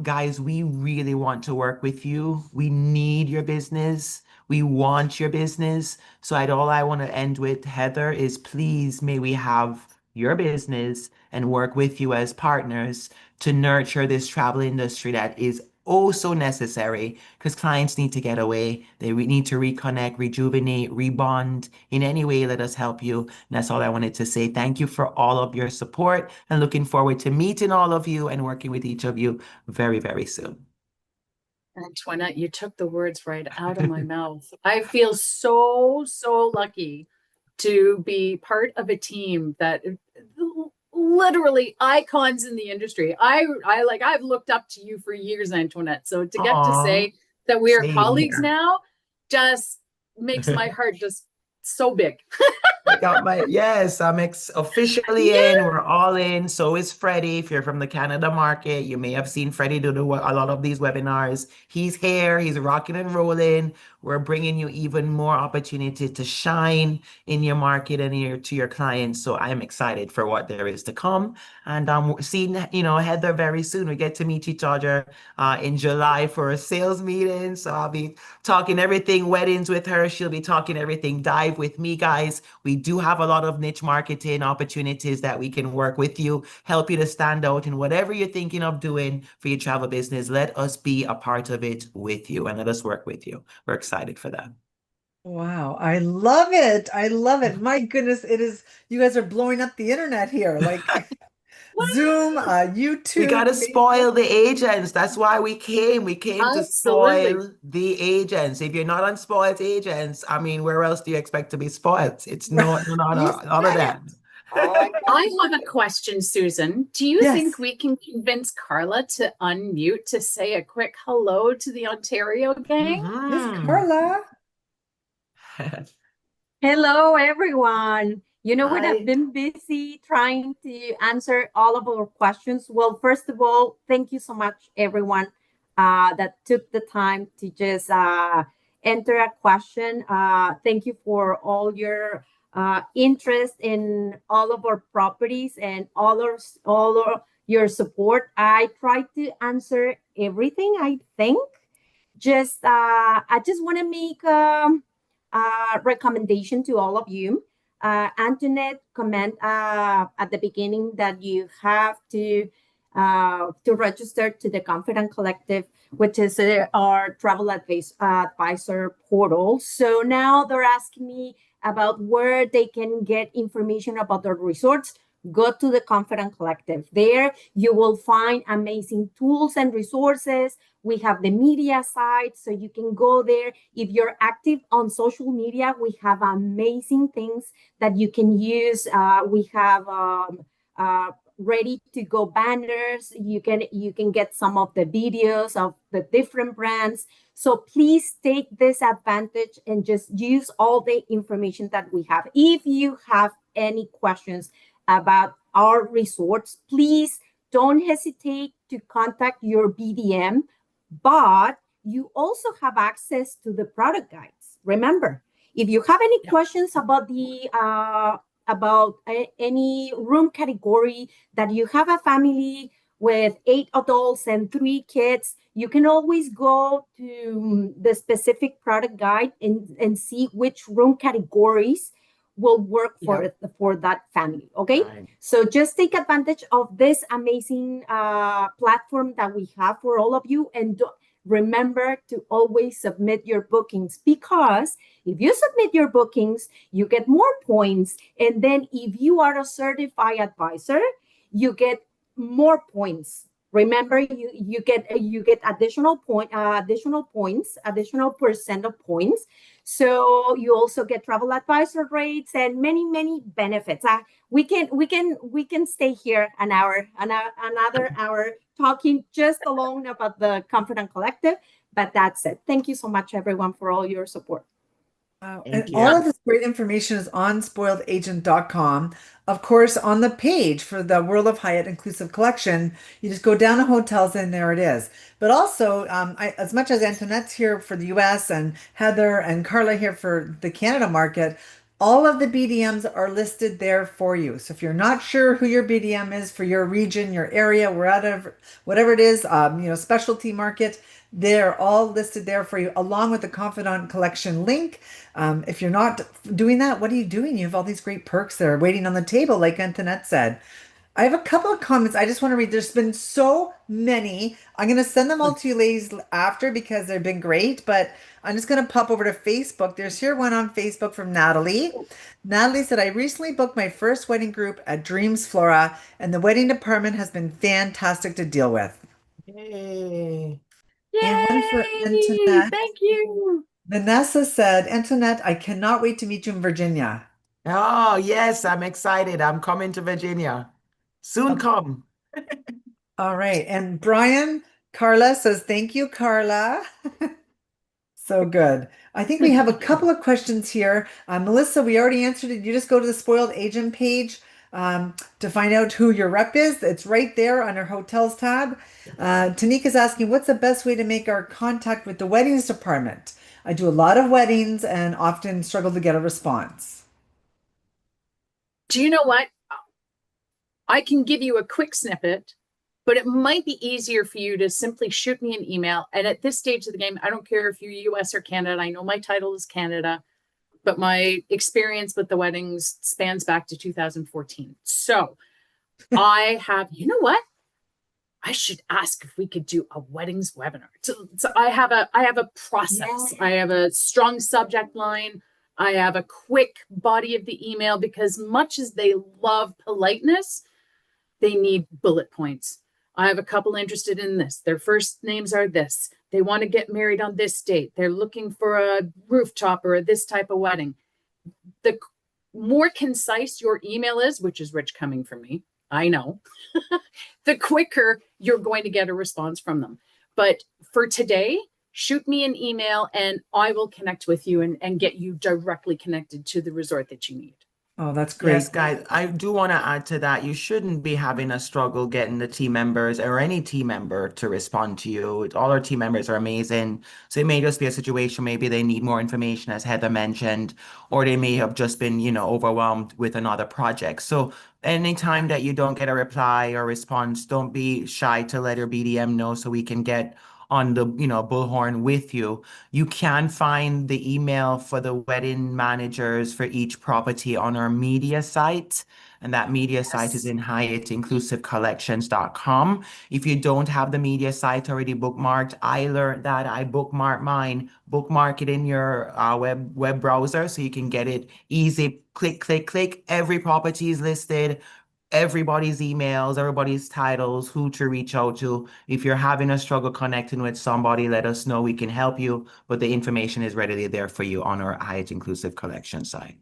Guys, we really want to work with you. We need your business. We want your business. So all I want to end with, Heather, is please may we have your business and work with you as partners to nurture this travel industry that is oh so necessary because clients need to get away. They need to reconnect, rejuvenate, rebond. In any way, let us help you. And that's all I wanted to say. Thank you for all of your support and looking forward to meeting all of you and working with each of you very, very soon. Antoinette, you took the words right out of my mouth. I feel so lucky to be part of a team that literally icons in the industry. I've looked up to you for years, Antoinette. So to get to say that we are colleagues now just makes my heart just so big. I got my, yes, I'm ex officially in. Yeah. We're all in. So is Freddie. If you're from the Canada market, you may have seen Freddie do a lot of these webinars. He's here. He's rocking and rolling. We're bringing you even more opportunity to shine in your market and to your clients. So I'm excited for what there is to come. And I'm seeing, Heather very soon. We get to meet each other in July for a sales meeting. So I'll be talking everything weddings with her. She'll be talking everything dive with me, guys. We do have a lot of niche marketing opportunities that we can work with you, help you to stand out in whatever you're thinking of doing for your travel business. Let us be a part of it with you and let us work with you. We're excited for that. Wow, I love it. I love it. My goodness, it is, you guys are blowing up the internet here. Like Zoom, We got YouTube, to Facebook. spoil the agents. That's why we came. We came to Absolutely. spoil the agents. If you're not on spoiled agents, I mean, where else do you expect to be spoiled? It's You none of said it. that. Oh my I gosh. have a question, Susan. Do you think Yes. we can convince Carla to unmute to say a quick hello to the Ontario gang? Miss Hmm. Carla. Hello, everyone. We have Hi. been busy trying to answer all of our questions. Well, first of all, thank you so much, everyone, that took the time to just enter a question. Thank you for all your interest in all of our properties and all of your support. I tried to answer everything, I think. I just want to make recommendation to all of you. Antoinette comment at the beginning that you have to register to the Confident Collective, which is our travel advisor portal. So now they're asking me about where they can get information about their resorts. Go to the Confident Collective. There you will find amazing tools and resources. We have the media side, so you can go there. If you're active on social media, we have amazing things that you can use. We have ready to go banners. You can get some of the videos of the different brands. So please take this advantage and just use all the information that we have. If you have any questions about our resorts, please don't hesitate to contact your BDM, but you also have access to the product guides. Remember, if you have any Yeah. questions about any room category, that you have a family with 8 adults and 3 kids, you can always go to the specific product guide and see which room categories will work Yeah. for that family. Okay, Right. so just take advantage of this amazing platform that we have for all of you, and remember to always submit your bookings, because if you submit your bookings, you get more points, and then if you are a certified advisor, you get more points. Remember, you get additional points, additional percent of points. So you also get travel advisor rates and many benefits. We can stay here another hour talking just alone about the Confident Collective, but that's it. Thank you so much, everyone, for all your support. Wow. And Thank all you. of this great information is on spoiledagent.com. Of course, on the page for the World of Hyatt Inclusive Collection, you just go down to hotels and there it is. But also, as much as Antoinette's here for the US and Heather and Carla here for the Canada market, all of the BDMs are listed there for you. So if you're not sure who your BDM is for your region, your area, whatever it is, specialty market, they're all listed there for you, along with the Confidant Collection link. If you're not doing that, what are you doing? You have all these great perks that are waiting on the table, like Antoinette said. I have a couple of comments I just want to read. There's been so many. I'm going to send them all to you ladies after because they've been great, but I'm just going to pop over to Facebook. There's here one on Facebook from Natalie. Natalie said, I recently booked my first wedding group at Dreams Flora, and the wedding department has been fantastic to deal with. Yay. And one for Yay! Antoinette. Thank you. Vanessa said, Antoinette, I cannot wait to meet you in Virginia. Oh, yes, I'm excited. I'm coming to Virginia. Soon Oh, come. all right. And Brian, Carla says, thank you, Carla. So good. I think we have a couple of questions here. Melissa, we already answered it. You just go to the spoiled agent page to find out who your rep is. It's right there under hotels tab. Tanika's asking, what's the best way to make our contact with the weddings department? I do a lot of weddings and often struggle to get a response. Do you know what? I can give you a quick snippet, but it might be easier for you to simply shoot me an email. And at this stage of the game, I don't care if you're US or Canada. I know my title is Canada, but my experience with the weddings spans back to 2014. So I have, you know what? I should ask if we could do a weddings webinar. So I have a process. Yeah. I have a strong subject line. I have a quick body of the email, because much as they love politeness, they need bullet points. I have a couple interested in this. Their first names are this. They want to get married on this date. They're looking for a rooftop or this type of wedding. The more concise your email is, which is rich coming from me, I know, the quicker you're going to get a response from them. But for today, shoot me an email and I will connect with you and get you directly connected to the resort that you need. Oh, that's great. Yes, guys, I do want to add to that. You shouldn't be having a struggle getting the team members or any team member to respond to you. All our team members are amazing. So it may just be a situation, maybe they need more information, as Heather mentioned, or they may have just been, overwhelmed with another project. So anytime that you don't get a reply or response, don't be shy to let your BDM know so we can get on the, bullhorn with you. You can find the email for the wedding managers for each property on our media site. And that media site is in hyattinclusivecollections.com. If you don't have the media site already bookmarked, I learned that I bookmarked mine. Bookmark it in your web browser so you can get it easy. Click, click, click. Every property is listed. Everybody's emails, everybody's titles, who to reach out to. If you're having a struggle connecting with somebody, let us know. We can help you, but the information is readily there for you on our Hyatt Inclusive Collection site.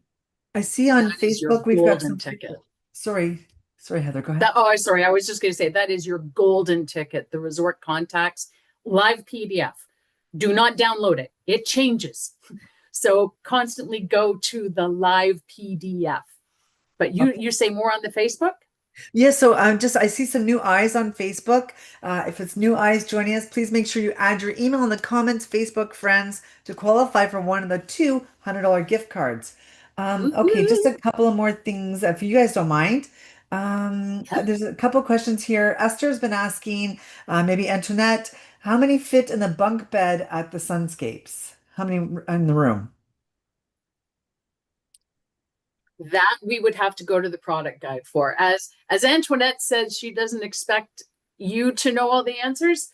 I see on That is your Facebook we've got golden some ticket. people. Sorry, Heather, go ahead. Sorry. I was just going to say that is your golden ticket, the resort contacts live PDF. Do not download it. It changes. So constantly go to the live PDF. But you say more on the Facebook? Yeah, so I see some new eyes on Facebook. If it's new eyes joining us, please make sure you add your email in the comments, Facebook friends, to qualify for one of the $200 gift cards. Okay, just a couple of more things if you guys don't mind. There's a couple of questions here. Esther's been asking, maybe Antoinette, how many fit in the bunk bed at the Sunscapes? How many in the room? That we would have to go to the product guide for. As Antoinette says, she doesn't expect you to know all the answers.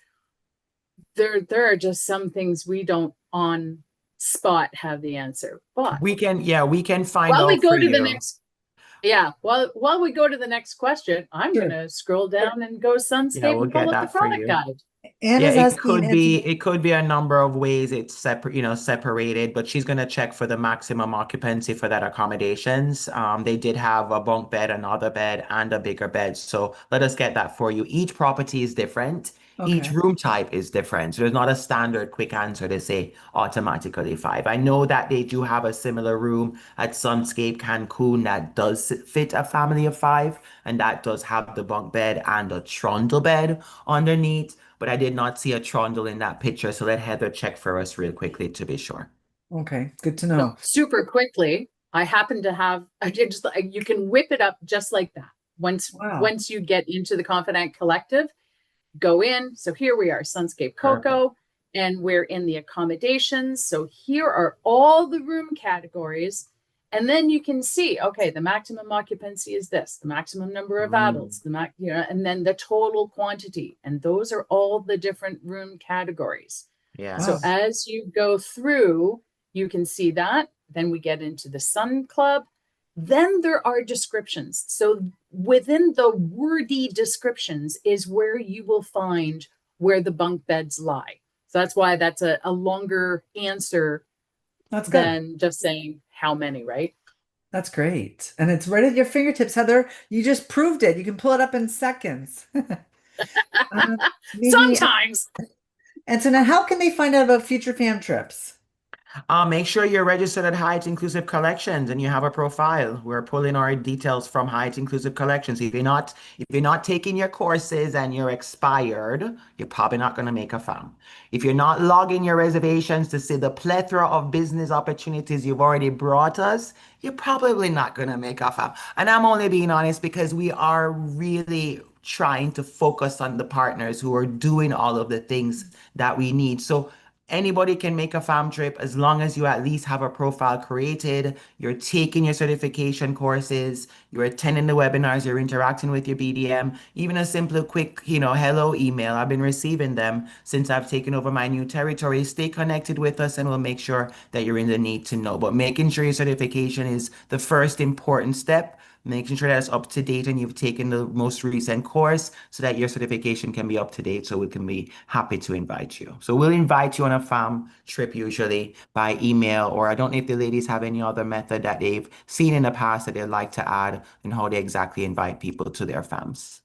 There are just some things we don't on spot have the answer. But we can find while out we go for to the you. next while we go to the next question, I'm Sure. gonna scroll down and go Sunscape we'll and pull get up that the for product you. guide. Anna's Yeah, asking, it could be a number of ways it's separated, but she's gonna check for the maximum occupancy for that accommodations. They did have a bunk bed, another bed, and a bigger bed. So let us get that for you. Each property is different. Each Okay. room type is different. So there's not a standard quick answer to say automatically 5. I know that they do have a similar room at Sunscape Cancun that does fit a family of 5, and that does have the bunk bed and a trundle bed underneath. But I did not see a trundle in that picture, so let Heather check for us real quickly to be sure. Okay, good to So know. super quickly, I happen to have you can whip it up just like that. Wow. Once you get into the Confidant Collective, go in. So here we are, Sunscape Coco, and we're in the accommodations. So here are all the room categories. And then you can see, okay, the maximum occupancy is this, the maximum number of adults, and then the total quantity. And those are all the different room categories. Yeah. So as you go through, you can see that. Then we get into the Sun Club. Then there are descriptions. So within the wordy descriptions is where you will find where the bunk beds lie. So that's why that's a longer answer than just saying how many, right? That's great. And it's right at your fingertips, Heather. You just proved it. You can pull it up in seconds. Sometimes. And so now how can they find out about future fam trips? Make sure you're registered at Hyatt Inclusive Collections and you have a profile. We're pulling our details from Hyatt Inclusive Collections. If you're not taking your courses and you're expired, you're probably not going to make a fam. If you're not logging your reservations to see the plethora of business opportunities you've already brought us, you're probably not going to make a fam. And I'm only being honest because we are really trying to focus on the partners who are doing all of the things that we need. So anybody can make a fam trip as long as you at least have a profile created, you're taking your certification courses, you're attending the webinars, you're interacting with your BDM, even a simple quick, hello email. I've been receiving them since I've taken over my new territory. Stay connected with us and we'll make sure that you're in the need to know. But making sure your certification is the first important step, making sure that it's up to date and you've taken the most recent course so that your certification can be up to date so we can be happy to invite you. So we'll invite you on a fam trip usually by email, or I don't know if the ladies have any other method that they've seen in the past that they'd like to add and how they exactly invite people to their fams.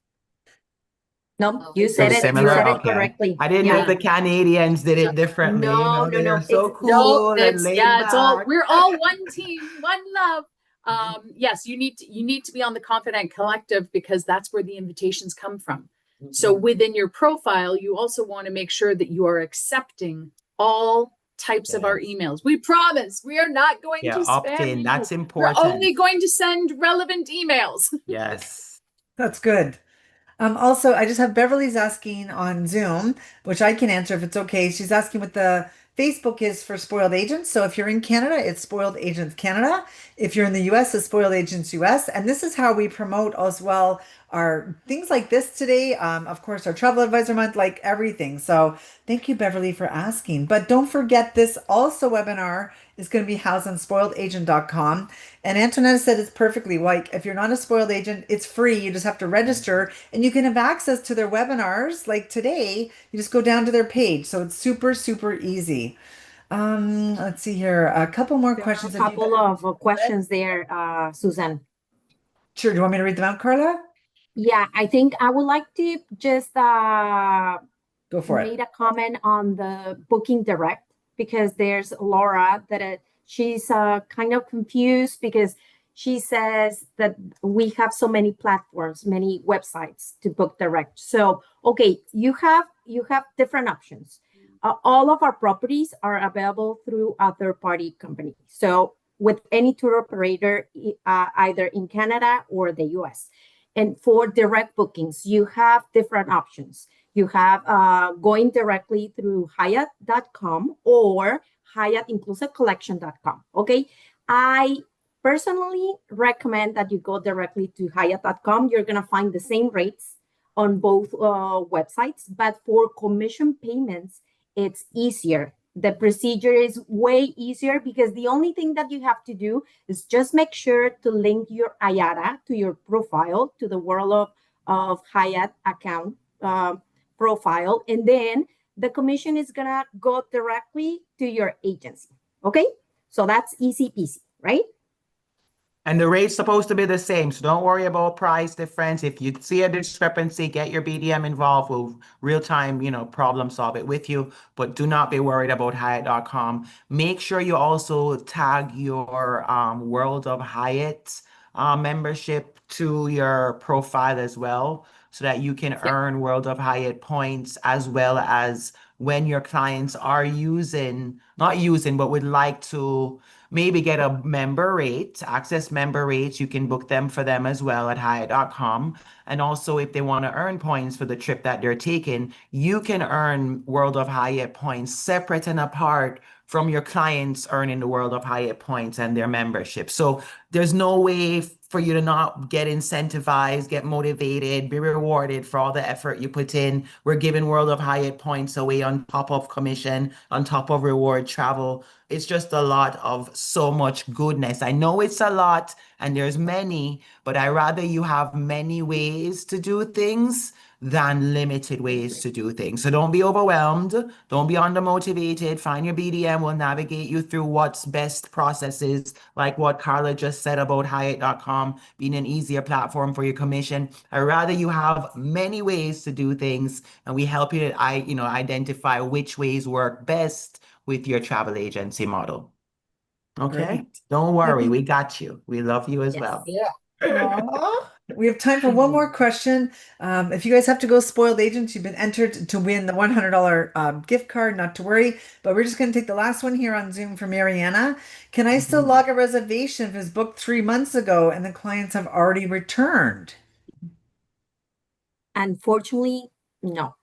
No, you So said it. You similar? said it Okay. correctly. I didn't know if Yeah. the Canadians did it differently. No, They no, are no. so No, cool and laid it's all, back. we're all one team, one love. Yes, you need to be on the Confident Collective because that's where the invitations come from. So within your profile, you also want to make sure that you are accepting all types of our emails. We promise we are not going Yeah, to opt spam in. you. That's We're important. only going to send relevant emails. Yes. That's good. Also, I just have Beverly's asking on Zoom, which I can answer if it's okay. She's asking what the Facebook is for Spoiled Agents. So if you're in Canada, it's Spoiled Agents Canada. If you're in the US, it's Spoiled Agents US. And this is how we promote as well our things like this today. Of course, our Travel Advisor Month, like everything. So thank you, Beverly, for asking. But don't forget, this also webinar is going to be housed on spoiledagent.com. And Antoinette said it's perfectly like if you're not a spoiled agent, it's free. You just have to register and you can have access to their webinars like today. You just go down to their page. So it's super, super easy. Let's see here. A couple more There are questions. a couple of questions there, Susan. Sure. Do you want me to read them out, Carla? Yeah, I think I would like to just Go for made it. a comment on the booking direct because there's Laura that she's kind of confused because she says that we have so many platforms, many websites to book direct. So, okay, you have different options. All of our properties are available through a third-party company. So with any tour operator, either in Canada or the US. And for direct bookings, you have different options. You have going directly through Hyatt.com or HyattInclusiveCollection.com. Okay. I personally recommend that you go directly to Hyatt.com. You're going to find the same rates on both websites, but for commission payments, it's easier. The procedure is way easier because the only thing that you have to do is just make sure to link your IATA to your profile, to the World of Hyatt account profile, and then the commission is gonna go directly to your agency. Okay, so that's easy peasy, right? And the rate's supposed to be the same, so don't worry about price difference. If you see a discrepancy, get your BDM involved. We'll real time, problem solve it with you. But do not be worried about Hyatt.com. Make sure you also tag your World of Hyatt membership to your profile as well, so that you can earn World of Hyatt points, as well as when your clients are not using, but would like to maybe get a member rate, access member rates. You can book them for them as well at Hyatt.com. And also, if they want to earn points for the trip that they're taking, you can earn World of Hyatt points separate and apart from your clients earning the World of Hyatt points and their membership. So there's no way for you to not get incentivized, get motivated, be rewarded for all the effort you put in. We're giving World of Hyatt points away on top of commission, on top of reward travel. It's just a lot of so much goodness. I know it's a lot and there's many, but I rather you have many ways to do things than limited ways to do things. So don't be overwhelmed. Don't be undermotivated. Find your BDM. Will navigate you through what's best processes, like what Carla just said about Hyatt.com being an easier platform for your commission. I rather you have many ways to do things, and we help you to identify which ways work best, with your travel agency model. Okay? Great. Don't worry, we got you. We love you as Yes. well. Yeah. Aw. We have time for one more question. If you guys have to go spoiled agents, you've been entered to win the $100 gift card, not to worry. But we're just going to take the last one here on Zoom from Mariana. Can I still Mhm. log a reservation if it was booked 3 months ago and the clients have already returned? Unfortunately, no.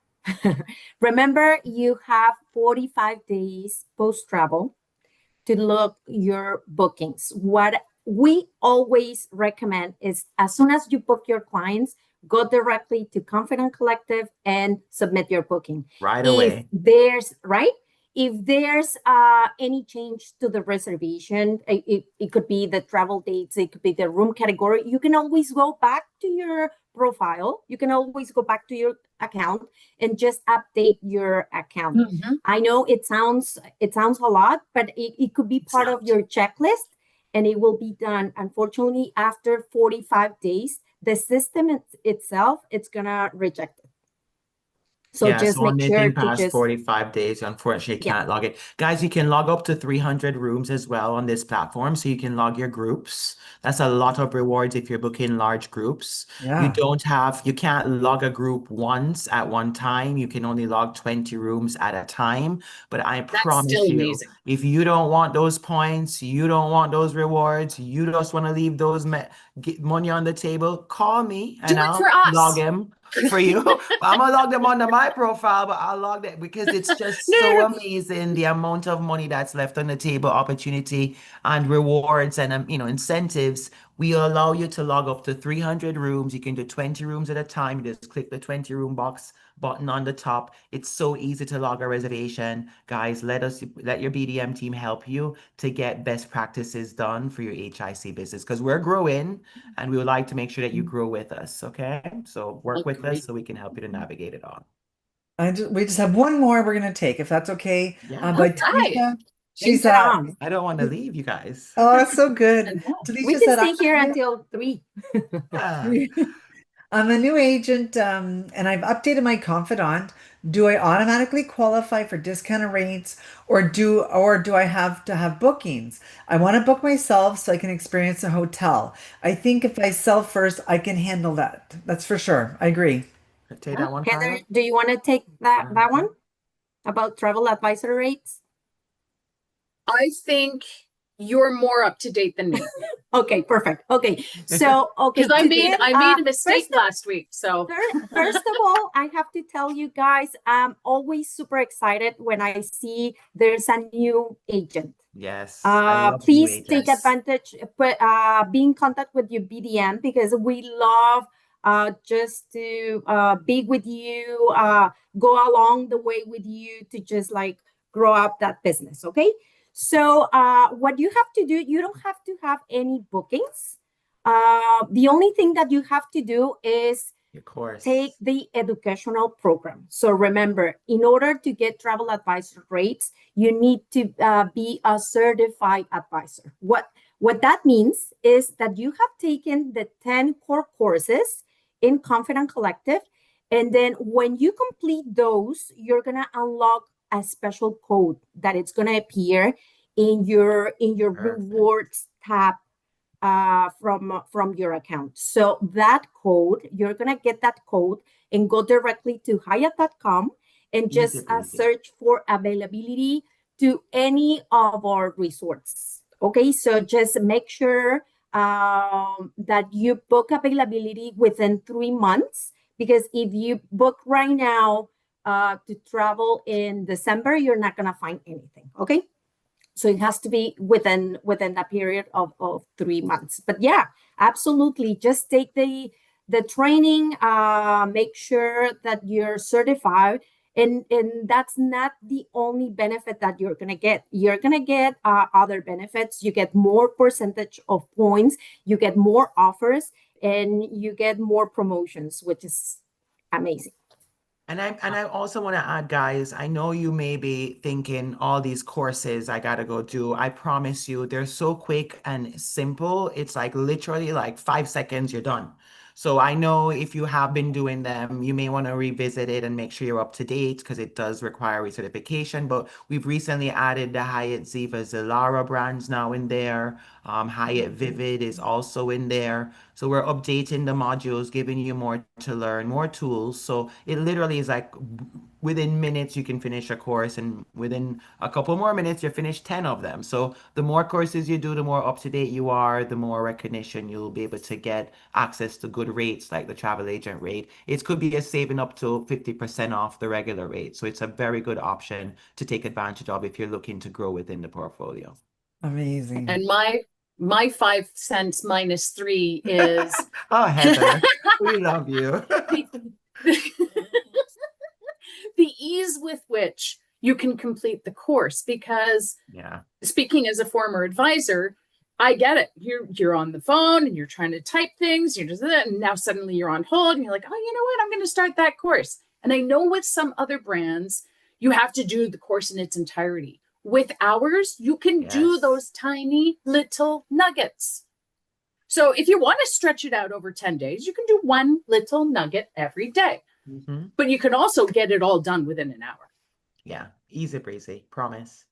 Remember, you have 45 days post-travel to look your bookings. What we always recommend is as soon as you book your clients, go directly to Confident Collective and submit your booking. Right If away. there's right, if there's any change to the reservation, it could be the travel dates, it could be the room category. You can always go back to your profile. You can always go back to your account and just update your account. Mhm. I know it sounds a lot, but it could be part of your checklist and it will be done. Unfortunately, after 45 days, the system itself, it's gonna reject it. So Yeah, just so make sure anything to past just, 45 days, unfortunately, yeah, can't log it. Guys, you can log up to 300 rooms as well on this platform, so you can log your groups. That's a lot of rewards if you're booking large groups. Yeah. You can't log a group once at one time. You can only log 20 rooms at a time. But I That's promise still you, amazing. if you don't want those points, you don't want those rewards, you just want to leave those get money on the table, call me Do and it for I'll log us. them for you. I'm gonna log them under my profile, but I'll log that because it's just so No. amazing the amount of money that's left on the table, opportunity and rewards and incentives. We allow you to log up to 300 rooms. You can do 20 rooms at a time. You just click the 20 room box button on the top. It's so easy to log a reservation. Guys, let your BDM team help you to get best practices done for your HIC business because we're growing and we would like to make sure that you grow with us. Okay. So work with us Agreed. so we can help you to navigate it all. We just have one more we're going to take, if that's okay. Yeah. By All right. Tanisha. bring She's it on. I don't want to leave you guys. oh, so good. And no. We Tanisha can said, stay here until 3. Yeah. I'm a new agent, and I've updated my confidant. Do I automatically qualify for discounted rates, or do I have to have bookings? I want to book myself so I can experience a hotel. I think if I sell first, I can handle that. That's for sure. I agree. Take that one, Heather, Carla. do you want to take that one about travel advisor rates? I think you're more up to date than me Okay, perfect. Okay, so because I made a mistake first last week. So First of all, I have to tell you guys, I'm always super excited when I see there's a new agent. Yes, I love new Please take agents. advantage, but be in contact with your BDM because we love just to be with you, go along the way with you to just like grow up that business. Okay. So what you have to do, you don't have to have any bookings. The only thing that you have to do is Of course. take the educational program. So remember, in order to get travel advisor rates, you need to be a certified advisor. What that means is that you have taken the 10 core courses in Confident Collective. And then when you complete those, you're going to unlock a special code that it's going to appear in your Perfect. rewards tab from your account. So that code, you're gonna get that code and go directly to Hyatt.com and just Easy peasy. search for availability to any of our resorts. Okay, so just make sure that you book availability within 3 months because if you book right now to travel in December, you're not gonna find anything. Okay. So it has to be within that period of 3 months. But yeah, absolutely. Just take the training, make sure that you're certified. And that's not the only benefit that you're gonna get. You're gonna get other benefits. You get more percentage of points, you get more offers, and you get more promotions, which is amazing. And I also want to add, guys, I know you may be thinking all these courses I gotta go do. I promise you, they're so quick and simple. It's like literally like 5 seconds, you're done. So I know if you have been doing them, you may want to revisit it and make sure you're up to date because it does require recertification. But we've recently added the Hyatt Zilara brands now in there. Hyatt Vivid is also in there. So we're updating the modules, giving you more to learn, more tools. So it literally is like within minutes you can finish a course, and within a couple more minutes you finish 10 of them. So the more courses you do, the more up to date you are, the more recognition you'll be able to get access to good rates like the travel agent rate. It could be a saving up to 50% off the regular rate. So it's a very good option to take advantage of if you're looking to grow within the portfolio. Amazing. And my 5 cents minus 3 is Oh, Heather, we love you. the ease with which you can complete the course. Because Yeah. speaking as a former advisor, I get it. You're on the phone and you're trying to type things. You're just, and now suddenly you're on hold and you're like, oh, you know what? I'm going to start that course. And I know with some other brands, you have to do the course in its entirety. With ours, you can do Yes. those tiny little nuggets. So if you want to stretch it out over 10 days, you can do one little nugget every day. Mhm. But you can also get it all done within an hour. Yeah. Easy breezy. Promise.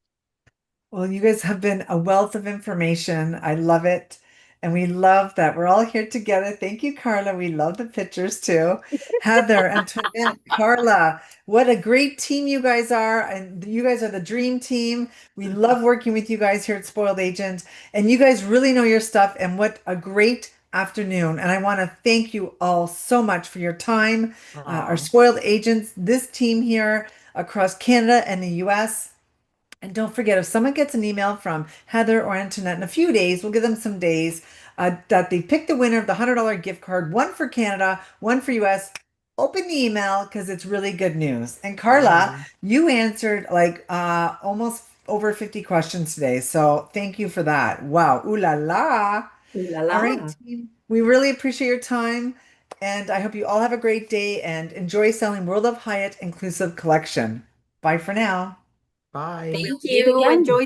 Well, you guys have been a wealth of information. I love it. And we love that we're all here together. Thank you, Carla. We love the pictures too. Heather, Antoinette, Carla, what a great team you guys are. And you guys are the dream team. We love working with you guys here at Spoiled Agent. And you guys really know your stuff. And what a great afternoon. And I want to thank you all so much for your time. Our Aw. Spoiled Agents, this team here across Canada and the US. And don't forget, if someone gets an email from Heather or Antoinette in a few days, we'll give them some days that they picked the winner of the $100 gift card, one for Canada, one for US. Open the email because it's really good news. And Carla, Mhm. you answered like almost over 50 questions today. So thank you for that. Wow. Ooh la la. Ooh la All right, la. team. We really appreciate your time. And I hope you all have a great day and enjoy selling World of Hyatt Inclusive Collection. Bye for now. Bye. Thank Meet you. again. Enjoy